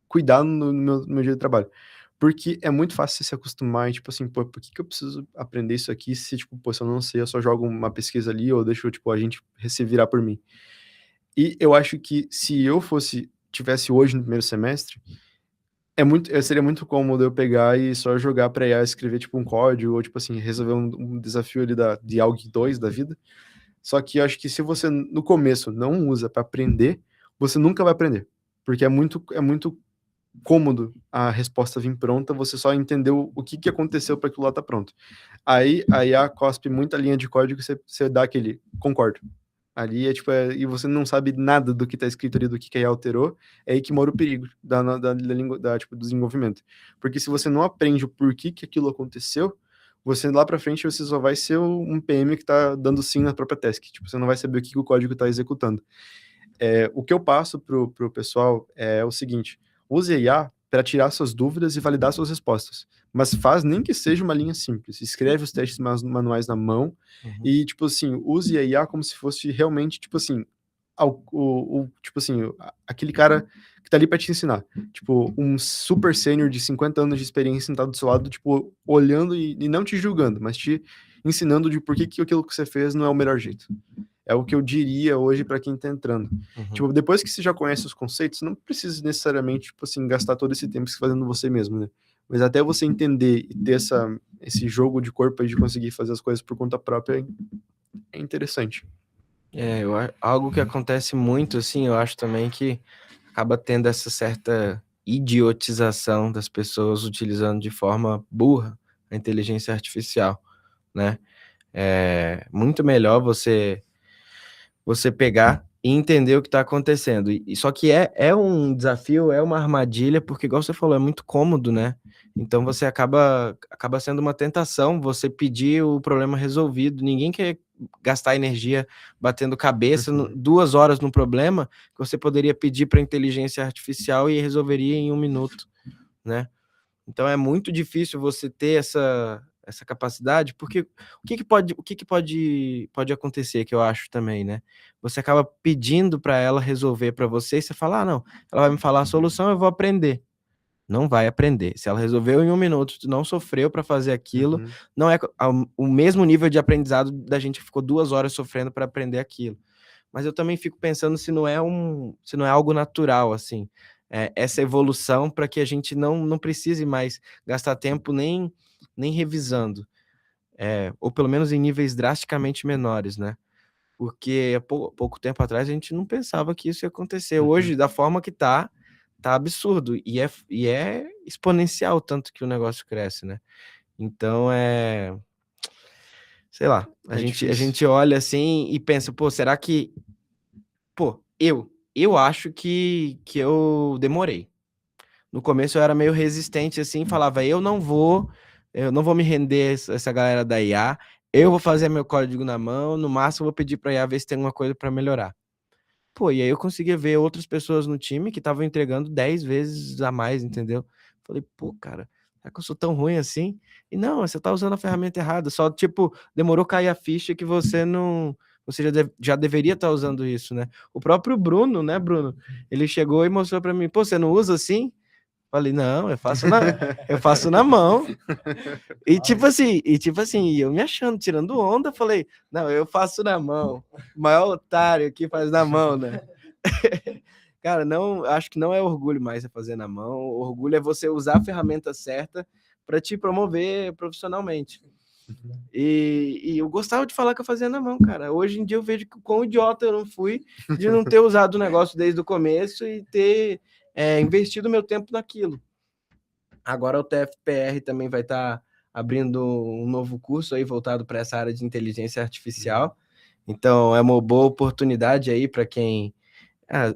cuidar no meu dia de trabalho. Porque é muito fácil você se acostumar e, tipo assim, pô, por que eu preciso aprender isso aqui se, tipo, pô, se eu não sei, eu só jogo uma pesquisa ali ou deixo, tipo, a gente se virar por mim. E eu acho que se eu tivesse hoje no primeiro semestre, seria muito cômodo eu pegar e só jogar pra IA escrever, tipo, um código ou, tipo assim, resolver um desafio ali de ALG 2 da vida. Só que eu acho que se você, no começo, não usa pra aprender, você nunca vai aprender. Porque é muito cômodo a resposta vir pronta, você só entendeu o que aconteceu para aquilo lá tá pronto. Aí a IA cospe muita linha de código e você dá aquele concordo. Ali é tipo, e você não sabe nada do que tá escrito ali, do que a IA alterou, é aí que mora o perigo tipo, do desenvolvimento. Porque se você não aprende o porquê que aquilo aconteceu, você lá pra frente você só vai ser um PM que tá dando sim na própria task. Tipo, você não vai saber o que o código tá executando. O que eu passo pro pessoal é o seguinte: use a IA para tirar suas dúvidas e validar suas respostas. Mas faz nem que seja uma linha simples. Escreve os testes manuais na mão e, tipo assim, use a IA como se fosse realmente, tipo assim, tipo assim, aquele cara que tá ali para te ensinar. Tipo, um super sênior de 50 anos de experiência sentado do seu lado, tipo, olhando e não te julgando, mas te ensinando de por que aquilo que você fez não é o melhor jeito. É o que eu diria hoje para quem tá entrando. Tipo, depois que você já conhece os conceitos, não precisa necessariamente, tipo assim, gastar todo esse tempo fazendo você mesmo, né? Mas até você entender e ter esse jogo de corpo aí de conseguir fazer as coisas por conta própria é interessante. Algo que acontece muito, assim, eu acho também que acaba tendo essa certa idiotização das pessoas utilizando de forma burra a inteligência artificial, né? É muito melhor você pegar e entender o que está acontecendo. Só que é um desafio, é uma armadilha, porque, igual você falou, é muito cômodo, né? Então você acaba sendo uma tentação você pedir o problema resolvido. Ninguém quer gastar energia batendo cabeça 2 horas no problema que você poderia pedir para a inteligência artificial e resolveria em 1 minuto, né? Então é muito difícil você ter essa capacidade, porque o que pode acontecer, que eu acho também, né? Você acaba pedindo para ela resolver para você e você fala: "Ah, não, ela vai me falar a solução, eu vou aprender". Não vai aprender. Se ela resolveu em 1 minuto, tu não sofreu para fazer aquilo, não é o mesmo nível de aprendizado da gente que ficou 2 horas sofrendo para aprender aquilo. Mas eu também fico pensando se não é algo natural, assim, essa evolução para que a gente não precise mais gastar tempo nem revisando, ou pelo menos em níveis drasticamente menores, né. Porque há pouco tempo atrás a gente não pensava que isso ia acontecer. Hoje, da forma que tá absurdo e é exponencial o tanto que o negócio cresce, né. Então, sei lá, a difícil. gente olha assim e pensa: "Pô, será que". Pô, eu acho que eu demorei. No começo eu era meio resistente, assim, falava: eu não vou me render essa galera da IA, eu vou fazer meu código na mão, no máximo eu vou pedir pra IA ver se tem alguma coisa pra melhorar". Pô, e aí eu conseguia ver outras pessoas no time que estavam entregando 10 vezes a mais, entendeu. Falei: "Pô, cara, será que eu sou tão ruim assim?". E não, você tá usando a ferramenta errada, só, tipo, demorou cair a ficha que você já deveria estar usando isso, né. O próprio Bruno, né, Bruno, ele chegou e mostrou pra mim: "Pô, você não usa assim?". Falei: "Não, eu faço na mão". E tipo assim, eu me achando, tirando onda, falei: "Não, eu faço na mão". O maior otário que faz na mão, né. Cara, não, acho que não é orgulho mais você fazer na mão, o orgulho é você usar a ferramenta certa para te promover profissionalmente. E eu gostava de falar que eu fazia na mão, cara. Hoje em dia eu vejo que quão idiota eu não fui de não ter usado o negócio desde o começo e ter, investido meu tempo naquilo. Agora o TFPR também vai estar abrindo um novo curso aí voltado para essa área de inteligência artificial. Então é uma boa oportunidade aí para quem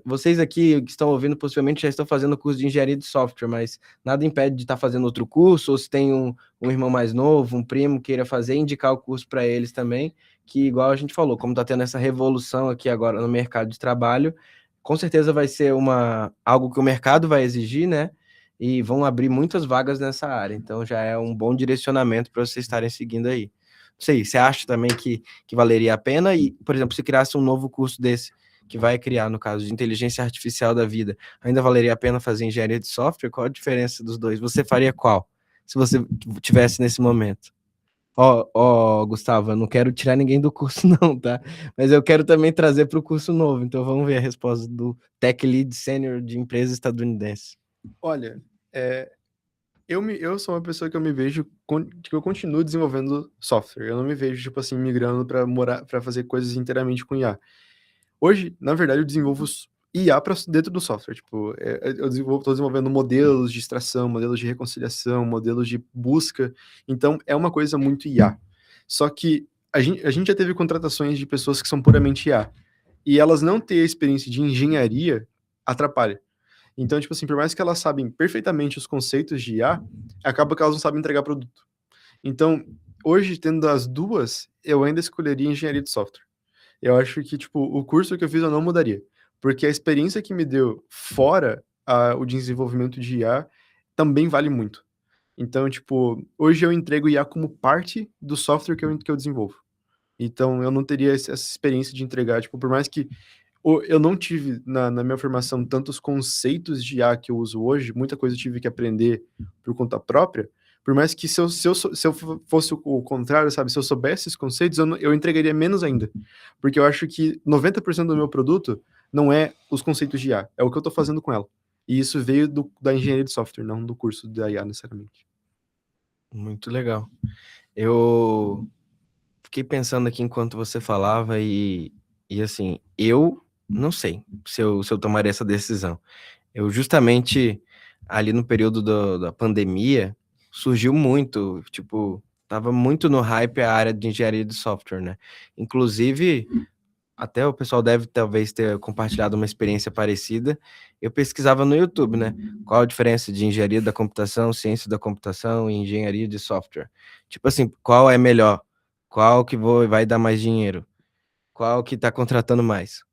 vocês aqui que estão ouvindo possivelmente já estão fazendo curso de engenharia de software, mas nada impede de estar fazendo outro curso, ou se tem um irmão mais novo, um primo queira fazer, indicar o curso para eles também, que igual a gente falou, como está tendo essa revolução aqui agora no mercado de trabalho, com certeza vai ser algo que o mercado vai exigir, né? E vão abrir muitas vagas nessa área. Então já é um bom direcionamento para vocês estarem seguindo aí. Não sei, você acha também que valeria a pena? E, por exemplo, se criasse um novo curso desse, que vai criar, no caso de inteligência artificial da vida, ainda valeria a pena fazer engenharia de software? Qual a diferença dos dois? Você faria qual, se você tivesse nesse momento? Gustavo, eu não quero tirar ninguém do curso não, tá? Mas eu quero também trazer para o curso novo, então vamos ver a resposta do Tech Lead Sênior de empresa estadunidense. Olha, eu sou uma pessoa que eu me vejo que eu continuo desenvolvendo software. Eu não me vejo, tipo assim, migrando para fazer coisas inteiramente com IA. Hoje, na verdade, eu desenvolvo IA dentro do software. Tipo, eu estou desenvolvendo modelos de extração, modelos de reconciliação, modelos de busca. Então, é uma coisa muito IA. Só que a gente já teve contratações de pessoas que são puramente IA. E elas não ter a experiência de engenharia atrapalha. Então, tipo assim, por mais que elas sabem perfeitamente os conceitos de IA, acaba que elas não sabem entregar produto. Então, hoje, tendo as duas, eu ainda escolheria engenharia de software. Eu acho que, tipo, o curso que eu fiz eu não mudaria. Porque a experiência que me deu fora o desenvolvimento de IA também vale muito. Então, tipo, hoje eu entrego IA como parte do software que eu desenvolvo. Então, eu não teria essa experiência de entregar, tipo, por mais que eu não tive na minha formação tantos conceitos de IA que eu uso hoje, muita coisa eu tive que aprender por conta própria, por mais que se eu fosse o contrário, sabe, se eu soubesse esses conceitos, eu entregaria menos ainda, porque eu acho que 90% do meu produto não é os conceitos de IA, é o que eu estou fazendo com ela. E isso veio da engenharia de software, não do curso da IA necessariamente. Muito legal. Eu fiquei pensando aqui enquanto você falava e assim, eu não sei se eu tomaria essa decisão. Eu justamente ali no período da pandemia surgiu muito, tipo, tava muito no hype a área de engenharia de software, né? Inclusive, até o pessoal deve talvez ter compartilhado uma experiência parecida. Eu pesquisava no YouTube, né? Qual a diferença de engenharia da computação, ciência da computação e engenharia de software? Tipo assim, qual é melhor? Qual que vai dar mais dinheiro? Qual que tá contratando mais?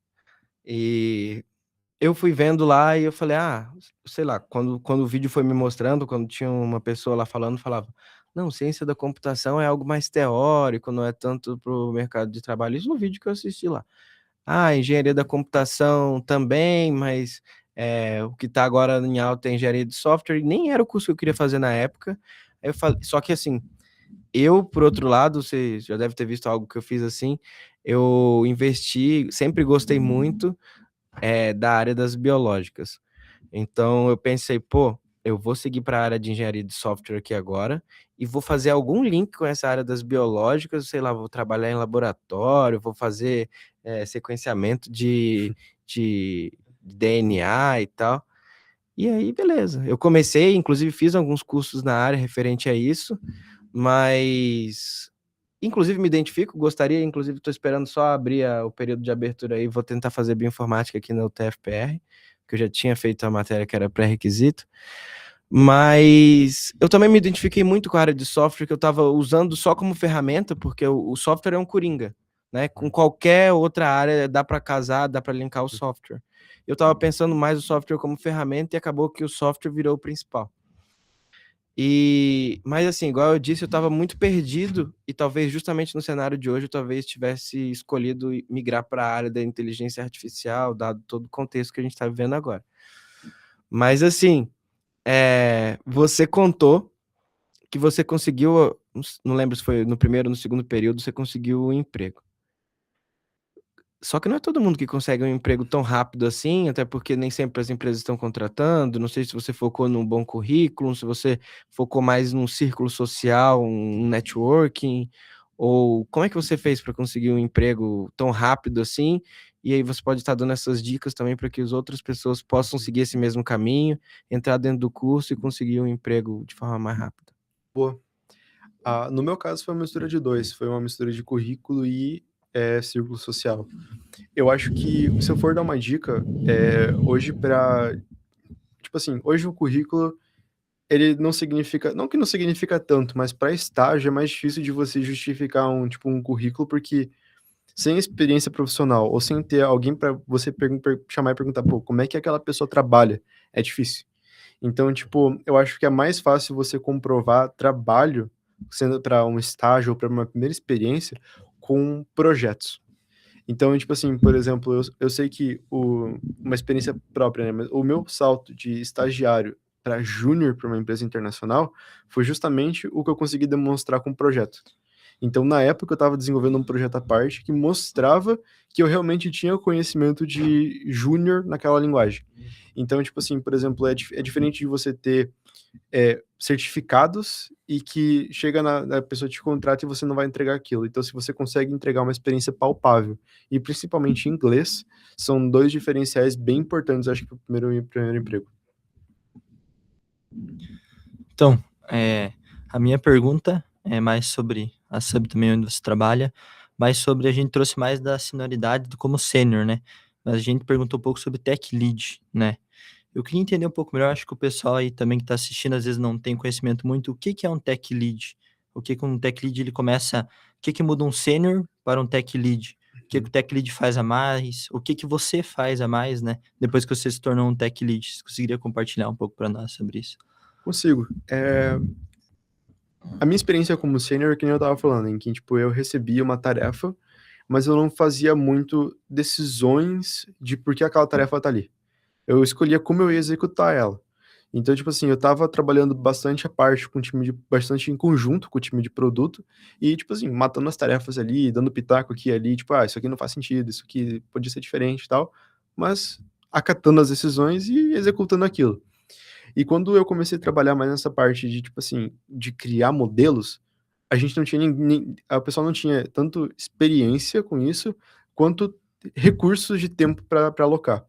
E eu fui vendo lá e eu falei, sei lá, quando o vídeo foi me mostrando, quando tinha uma pessoa lá falando, falava, não, ciência da computação é algo mais teórico, não é tanto para o mercado de trabalho. Isso no vídeo que eu assisti lá. Engenharia da computação também, mas o que está agora em alta é engenharia de software, e nem era o curso que eu queria fazer na época. Aí eu falei, só que assim, eu, por outro lado, você já deve ter visto algo que eu fiz assim, eu investi, sempre gostei muito da área das biológicas. Então eu pensei, pô, eu vou seguir para a área de engenharia de software aqui agora e vou fazer algum link com essa área das biológicas, sei lá, vou trabalhar em laboratório, vou fazer sequenciamento de DNA e tal. E aí, beleza. Eu comecei, inclusive fiz alguns cursos na área referente a isso, mas inclusive me identifico, gostaria, inclusive estou esperando só abrir o período de abertura aí, vou tentar fazer bioinformática aqui na UTFPR, que eu já tinha feito a matéria que era pré-requisito, mas eu também me identifiquei muito com a área de software, que eu estava usando só como ferramenta, porque o software é um coringa, né? Com qualquer outra área dá para casar, dá para linkar o software. Eu estava pensando mais o software como ferramenta e acabou que o software virou o principal. Mas assim, igual eu disse, eu estava muito perdido e talvez justamente no cenário de hoje eu talvez tivesse escolhido migrar para a área da inteligência artificial, dado todo o contexto que a gente está vivendo agora. Mas assim, você contou que você conseguiu, não lembro se foi no primeiro ou no segundo período, você conseguiu um emprego. Só que não é todo mundo que consegue um emprego tão rápido assim, até porque nem sempre as empresas estão contratando. Não sei se você focou num bom currículo, se você focou mais num círculo social, um networking, ou como é que você fez para conseguir um emprego tão rápido assim? E aí você pode estar dando essas dicas também para que as outras pessoas possam seguir esse mesmo caminho, entrar dentro do curso e conseguir um emprego de forma mais rápida. Boa. No meu caso foi uma mistura de dois, foi uma mistura de currículo e círculo social. Eu acho que se eu for dar uma dica, hoje tipo assim, hoje o currículo, ele não significa, não que não significa tanto, mas para estágio é mais difícil de você justificar um currículo, porque sem experiência profissional ou sem ter alguém para você chamar e perguntar, pô, como é que aquela pessoa trabalha? É difícil. Então, tipo, eu acho que é mais fácil você comprovar trabalho, sendo para um estágio ou para uma primeira experiência, com projetos. Então, tipo assim, por exemplo, eu sei que uma experiência própria, né? Mas o meu salto de estagiário para júnior para uma empresa internacional foi justamente o que eu consegui demonstrar com o projeto. Então, na época, eu estava desenvolvendo um projeto à parte que mostrava que eu realmente tinha o conhecimento de júnior naquela linguagem. Então, tipo assim, por exemplo, é diferente de você ter certificados e que chega na pessoa te contrata e você não vai entregar aquilo. Então, se você consegue entregar uma experiência palpável e principalmente em inglês, são dois diferenciais bem importantes, acho que, para o primeiro emprego. Então, a minha pergunta é mais sobre a Sub também, onde você trabalha, mas sobre a gente trouxe mais da senioridade do como sênior, né? Mas a gente perguntou um pouco sobre tech lead, né? Eu queria entender um pouco melhor, acho que o pessoal aí também que está assistindo às vezes não tem conhecimento muito, o que que é um tech lead? O que que um tech lead ele começa, o que que muda um sênior para um tech lead? O que que o tech lead faz a mais? O que que você faz a mais, né? Depois que você se tornou um tech lead, você conseguiria compartilhar um pouco para nós sobre isso? Consigo. A minha experiência como sênior, que nem eu tava falando, em que, tipo, eu recebia uma tarefa, mas eu não fazia muito decisões de por que aquela tarefa tá ali. Eu escolhia como eu ia executar ela. Então, tipo assim, eu tava trabalhando bastante a parte com o time bastante em conjunto com o time de produto e, tipo assim, matando as tarefas ali, dando pitaco aqui e ali, tipo, isso aqui não faz sentido, isso aqui podia ser diferente e tal, mas acatando as decisões e executando aquilo. E quando eu comecei a trabalhar mais nessa parte de, tipo assim, de criar modelos, a gente não tinha a pessoa não tinha tanto experiência com isso, quanto recursos de tempo para alocar.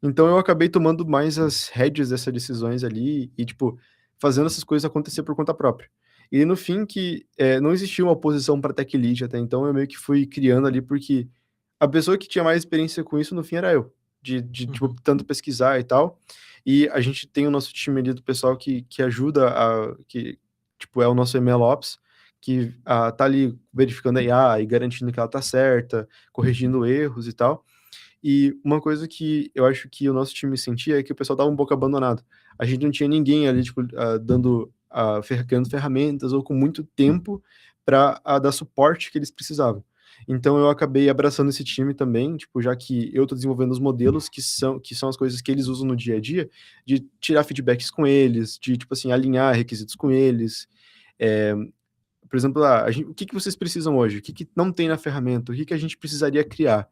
Então eu acabei tomando mais as rédeas dessas decisões ali e, tipo, fazendo essas coisas acontecer por conta própria. E no fim que, não existia uma posição para tech lead até então, eu meio que fui criando ali, porque a pessoa que tinha mais experiência com isso, no fim, era eu. Tipo, tanto pesquisar e tal. E a gente tem o nosso time ali do pessoal que ajuda que, tipo, é o nosso MLOps, que tá ali verificando a IA e garantindo que ela tá certa, corrigindo erros e tal. E uma coisa que eu acho que o nosso time sentia é que o pessoal estava um pouco abandonado. A gente não tinha ninguém ali, tipo, criando ferramentas ou com muito tempo para dar suporte que eles precisavam. Então eu acabei abraçando esse time também, tipo, já que eu estou desenvolvendo os modelos que são as coisas que eles usam no dia a dia, de tirar feedbacks com eles, de, tipo assim, alinhar requisitos com eles. É, por exemplo, o que vocês precisam hoje? O que não tem na ferramenta? O que a gente precisaria criar?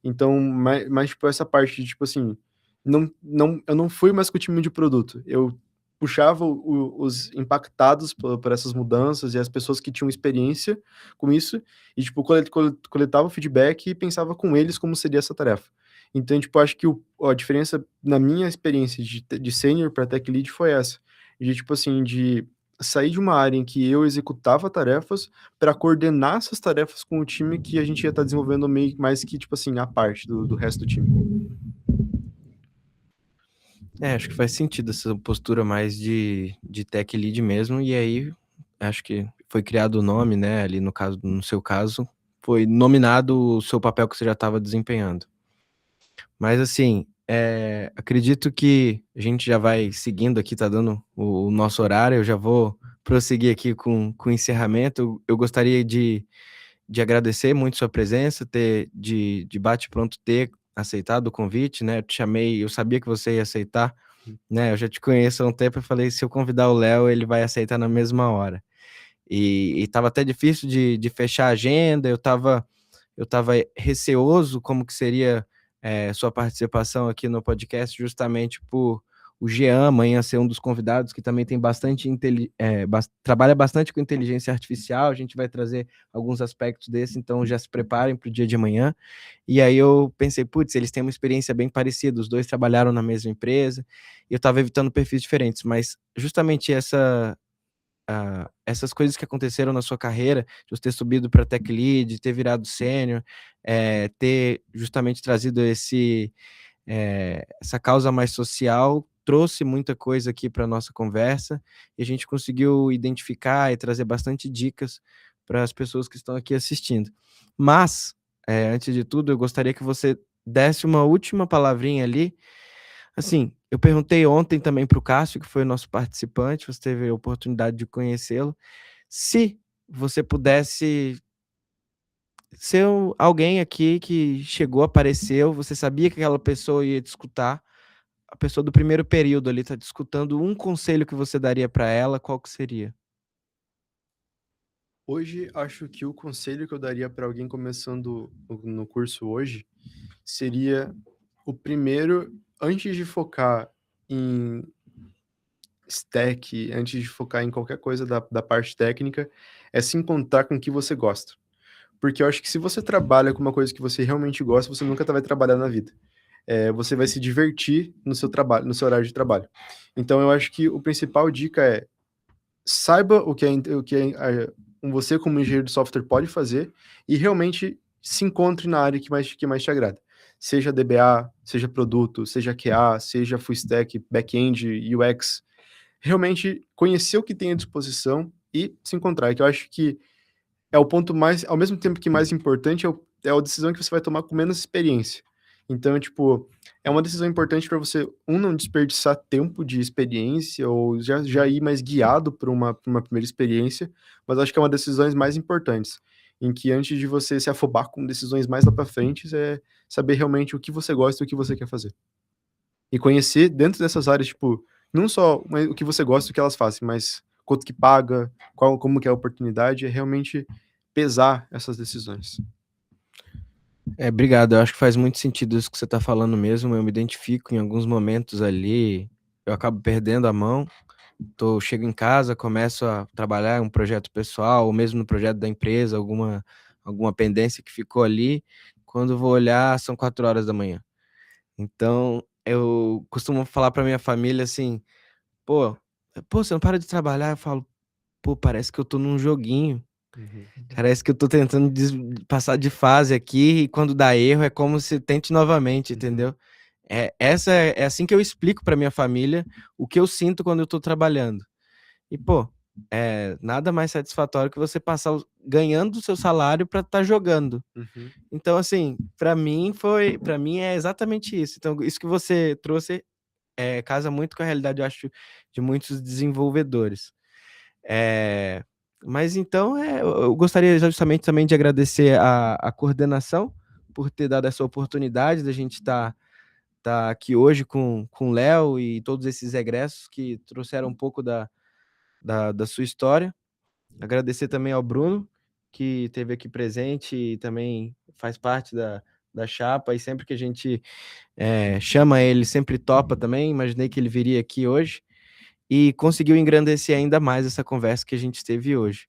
Então, mais tipo, essa parte de, tipo assim, eu não fui mais com o time de produto. Eu puxava os impactados por essas mudanças e as pessoas que tinham experiência com isso, e, tipo, coletava o feedback e pensava com eles como seria essa tarefa. Então, tipo, acho que a diferença na minha experiência de sênior para tech lead foi essa. De, tipo assim, de sair de uma área em que eu executava tarefas para coordenar essas tarefas com o time que a gente ia estar desenvolvendo meio mais que, tipo assim, a parte do resto do time. Acho que faz sentido essa postura mais de tech lead mesmo, e aí acho que foi criado o nome, né, ali no seu caso, foi nominado o seu papel que você já estava desempenhando. Mas assim, acredito que a gente já vai seguindo aqui, tá dando o nosso horário, eu já vou prosseguir aqui com o encerramento. Eu gostaria de agradecer muito sua presença, de bate-pronto ter aceitado o convite, né? Eu te chamei, eu sabia que você ia aceitar, né? Eu já te conheço há um tempo, eu falei, se eu convidar o Léo, ele vai aceitar na mesma hora. E tava até difícil de fechar a agenda, eu tava receoso como que seria sua participação aqui no podcast, justamente por o Jean amanhã ser um dos convidados que também tem bastante trabalha bastante com inteligência artificial. A gente vai trazer alguns aspectos desse, então já se preparem para o dia de amanhã. E aí eu pensei, putz, eles têm uma experiência bem parecida, os dois trabalharam na mesma empresa, e eu estava evitando perfis diferentes, mas justamente essas coisas que aconteceram na sua carreira, de você ter subido para tech lead, ter virado sênior, ter justamente trazido essa causa mais social, trouxe muita coisa aqui para nossa conversa, e a gente conseguiu identificar e trazer bastante dicas para as pessoas que estão aqui assistindo. Mas, antes de tudo, eu gostaria que você desse uma última palavrinha ali. Assim, eu perguntei ontem também para o Cássio, que foi o nosso participante, você teve a oportunidade de conhecê-lo, se você pudesse ser alguém aqui que chegou, apareceu, você sabia que aquela pessoa ia te escutar, a pessoa do primeiro período ali tá te escutando, um conselho que você daria para ela, qual que seria? Hoje, acho que o conselho que eu daria para alguém começando no curso hoje seria o primeiro, antes de focar em stack, antes de focar em qualquer coisa da parte técnica, é se encontrar com o que você gosta. Porque eu acho que se você trabalha com uma coisa que você realmente gosta, você nunca vai trabalhar na vida. Você vai se divertir no seu trabalho, no seu horário de trabalho. Então, eu acho que o principal dica é saiba você como engenheiro de software pode fazer e realmente se encontre na área que mais te agrada. Seja DBA, seja produto, seja QA, seja full stack, back-end, UX. Realmente conhecer o que tem à disposição e se encontrar, que eu acho que é o ponto mais, ao mesmo tempo que mais importante, é a decisão que você vai tomar com menos experiência. Então, tipo, é uma decisão importante para você, não desperdiçar tempo de experiência ou já ir mais guiado por uma primeira experiência, mas acho que é uma das decisões mais importantes, em que antes de você se afobar com decisões mais lá para frente, é saber realmente o que você gosta e o que você quer fazer. E conhecer dentro dessas áreas, tipo, não só o que você gosta, o que elas fazem, mas quanto que paga, como que é a oportunidade, é realmente pesar essas decisões. Obrigado, eu acho que faz muito sentido isso que você tá falando mesmo, eu me identifico em alguns momentos ali, eu acabo perdendo a mão, chego em casa, começo a trabalhar em um projeto pessoal, ou mesmo no projeto da empresa, alguma pendência que ficou ali, quando vou olhar são 4 horas da manhã. Então, eu costumo falar para minha família assim: "Pô, você não para de trabalhar?" Eu falo: "Pô, parece que eu tô num joguinho, Uhum. parece que eu tô tentando passar de fase aqui e quando dá erro é como se tente novamente", Uhum. entendeu? É assim que eu explico para minha família o que eu sinto quando eu tô trabalhando. E, pô, nada mais satisfatório que você passar ganhando o seu salário para estar jogando. Uhum. Então, assim, para mim é exatamente isso. Então, isso que você trouxe, casa muito com a realidade, eu acho, de muitos desenvolvedores. Eh, mas então, eu gostaria justamente também de agradecer a coordenação por ter dado essa oportunidade da gente tá aqui hoje com o Léo e todos esses egressos que trouxeram um pouco da sua história. Agradecer também ao Bruno, que esteve aqui presente e também faz parte da chapa, e sempre que a gente chama ele, sempre topa também. Imaginei que ele viria aqui hoje e conseguiu engrandecer ainda mais essa conversa que a gente teve hoje.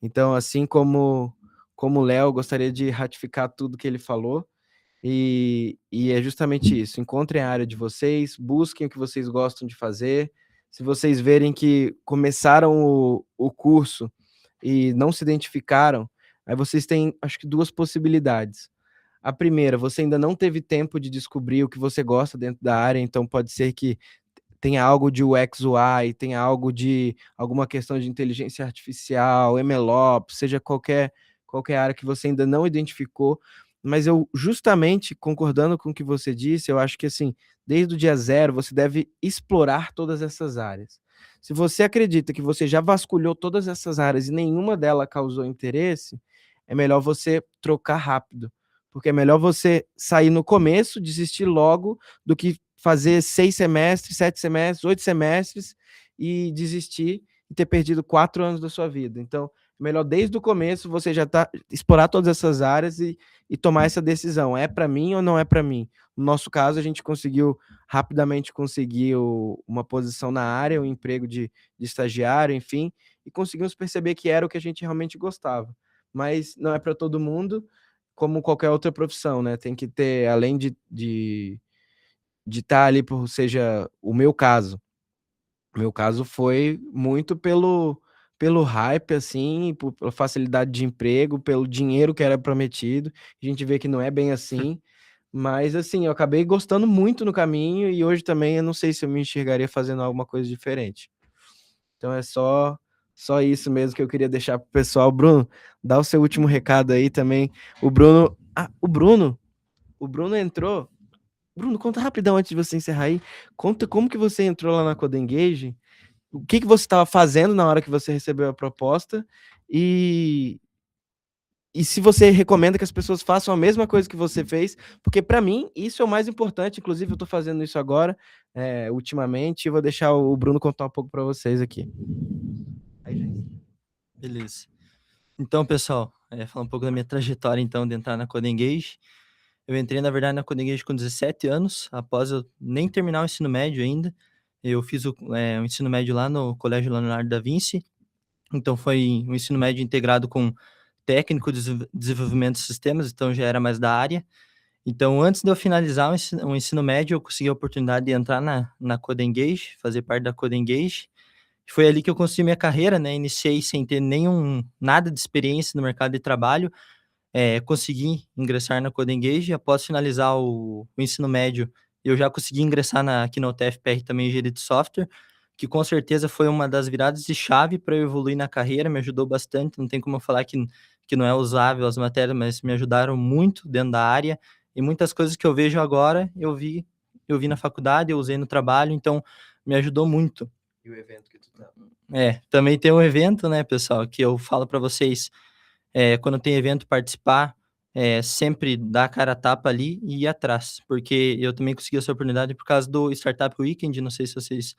Então, assim como o Léo, gostaria de ratificar tudo que ele falou, e é justamente isso, encontrem a área de vocês, busquem o que vocês gostam de fazer. Se vocês verem que começaram o curso e não se identificaram, aí vocês têm, acho que 2 possibilidades. A primeira, você ainda não teve tempo de descobrir o que você gosta dentro da área, então pode ser que tenha algo de UX, UI, tenha algo de alguma questão de inteligência artificial, MLOps, seja qualquer área que você ainda não identificou, mas eu justamente concordando com o que você disse, eu acho que assim, desde o dia zero você deve explorar todas essas áreas. Se você acredita que você já vasculhou todas essas áreas e nenhuma delas causou interesse, é melhor você trocar rápido, porque é melhor você sair no começo, desistir logo, do que fazer 6 semestres, 7 semestres, 8 semestres e desistir e ter perdido 4 anos da sua vida. Então, melhor desde o começo você já explorar todas essas áreas e tomar essa decisão, é para mim ou não é para mim? No nosso caso, a gente conseguiu rapidamente conseguir uma posição na área, um emprego de estagiário, enfim, e conseguimos perceber que era o que a gente realmente gostava. Mas não é para todo mundo, como qualquer outra profissão, né? Tem que ter, além de estar ali por, seja o meu caso. O meu caso foi muito pelo hype, assim, pela facilidade de emprego, pelo dinheiro que era prometido. A gente vê que não é bem assim, mas assim, eu acabei gostando muito no caminho e hoje também eu não sei se eu me enxergaria fazendo alguma coisa diferente. Então é só isso mesmo que eu queria deixar pro pessoal. Bruno, dá o seu último recado aí também. O Bruno entrou. Bruno, conta rapidão antes de você encerrar aí. Conta como que você entrou lá na Codengage, o que você estava fazendo na hora que você recebeu a proposta e E se você recomenda que as pessoas façam a mesma coisa que você fez, porque para mim isso é o mais importante. Inclusive eu estou fazendo isso agora, ultimamente, e vou deixar o Bruno contar um pouco para vocês aqui. Beleza. Então, pessoal, falar um pouco da minha trajetória, então, de entrar na CodeEngage. Eu entrei, na verdade, na CodeEngage com 17 anos, após eu nem terminar o ensino médio ainda. Eu fiz o ensino médio lá no Colégio Leonardo da Vinci. Então, foi um ensino médio integrado com técnico de desenvolvimento de sistemas, então já era mais da área. Então, antes de eu finalizar o ensino médio, eu consegui a oportunidade de entrar na CodeEngage, fazer parte da CodeEngage. Foi ali que eu construí minha carreira, né? Iniciei sem ter nada de experiência no mercado de trabalho. Consegui ingressar na CodeEngage. Após finalizar o ensino médio, eu já consegui ingressar aqui na UTF-PR também em engenharia de software, que com certeza foi uma das viradas de chave para eu evoluir na carreira, me ajudou bastante. Não tem como eu falar que não é usável as matérias, mas me ajudaram muito dentro da área. E muitas coisas que eu vejo agora, eu vi na faculdade, eu usei no trabalho, então me ajudou muito. E o evento que tu tá? Também tem um evento, né, pessoal, que eu falo para vocês, quando tem evento, participar, sempre dar a cara a tapa ali e ir atrás, porque eu também consegui essa oportunidade por causa do Startup Weekend, não sei se vocês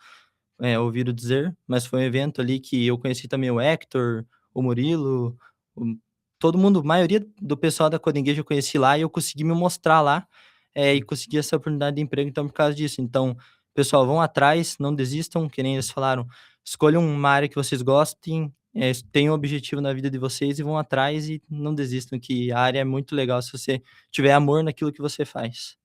ouviram dizer, mas foi um evento ali que eu conheci também o Hector, o Murilo, todo mundo, a maioria do pessoal da CodeEngage eu conheci lá e eu consegui me mostrar lá, e consegui essa oportunidade de emprego, então, por causa disso. Então, pessoal, vão atrás, não desistam, que nem eles falaram, escolham uma área que vocês gostem, tenham um objetivo na vida de vocês e vão atrás e não desistam, que a área é muito legal se você tiver amor naquilo que você faz.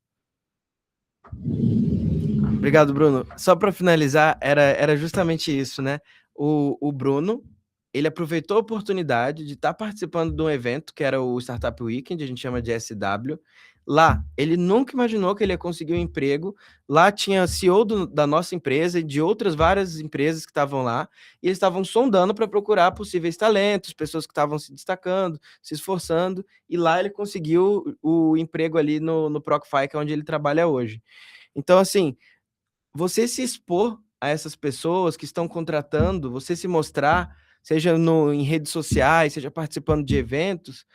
Obrigado, Bruno. Só para finalizar, era justamente isso, né? O Bruno, ele aproveitou a oportunidade de estar participando de um evento que era o Startup Weekend, a gente chama de SW. Lá, ele nunca imaginou que ele ia conseguir um emprego. Lá tinha CEO da nossa empresa e de outras várias empresas que estavam lá, e eles estavam sondando para procurar possíveis talentos, pessoas que estavam se destacando, se esforçando, e lá ele conseguiu o emprego ali no ProcFi, que é onde ele trabalha hoje. Então, assim, você se expor a essas pessoas que estão contratando, você se mostrar, seja em redes sociais, seja participando de eventos,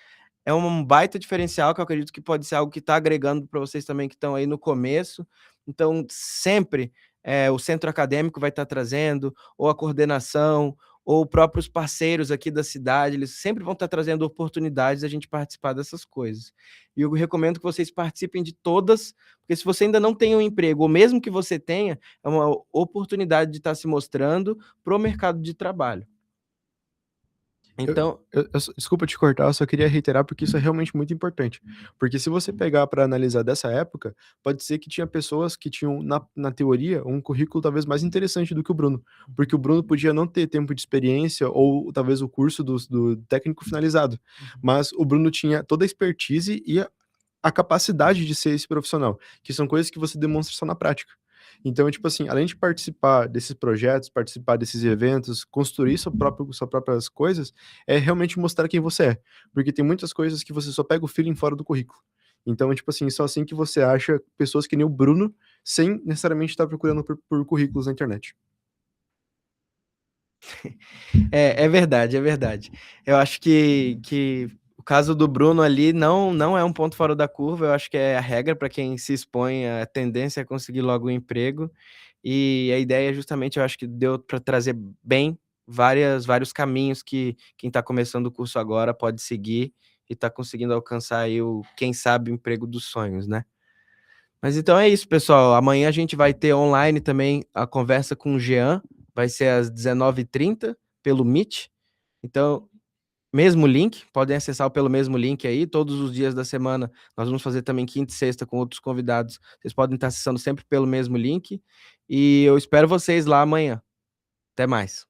é um baita diferencial que eu acredito que pode ser algo que está agregando para vocês também que estão aí no começo. Então, sempre o centro acadêmico vai estar trazendo, ou a coordenação, ou próprios parceiros aqui da cidade, eles sempre vão estar trazendo oportunidades de a gente participar dessas coisas. E eu recomendo que vocês participem de todas, porque se você ainda não tem um emprego, ou mesmo que você tenha, é uma oportunidade de estar se mostrando para o mercado de trabalho. Então, desculpa te cortar, eu só queria reiterar porque isso é realmente muito importante. Porque se você pegar para analisar dessa época, pode ser que tinha pessoas que tinham, na teoria, um currículo talvez mais interessante do que o Bruno. Porque o Bruno podia não ter tempo de experiência ou talvez o curso do técnico finalizado. Mas o Bruno tinha toda a expertise e a capacidade de ser esse profissional, que são coisas que você demonstra só na prática. Então, tipo assim, além de participar desses projetos, participar desses eventos, construir suas próprias coisas, é realmente mostrar quem você é. Porque tem muitas coisas que você só pega o feeling fora do currículo. Então, tipo assim, só assim que você acha pessoas que nem o Bruno, sem necessariamente estar procurando por currículos na internet. É verdade, é verdade. Eu acho que o caso do Bruno ali não é um ponto fora da curva, eu acho que é a regra para quem se expõe, a tendência é conseguir logo um emprego, e a ideia justamente, eu acho que deu para trazer bem vários caminhos que quem está começando o curso agora pode seguir e está conseguindo alcançar aí quem sabe, o emprego dos sonhos, né? Mas então é isso, pessoal. Amanhã a gente vai ter online também a conversa com o Jean, vai ser às 19h30 pelo Meet. Então, mesmo link, podem acessar pelo mesmo link aí, todos os dias da semana. Nós vamos fazer também quinta e sexta com outros convidados. Vocês podem estar acessando sempre pelo mesmo link. E eu espero vocês lá amanhã. Até mais.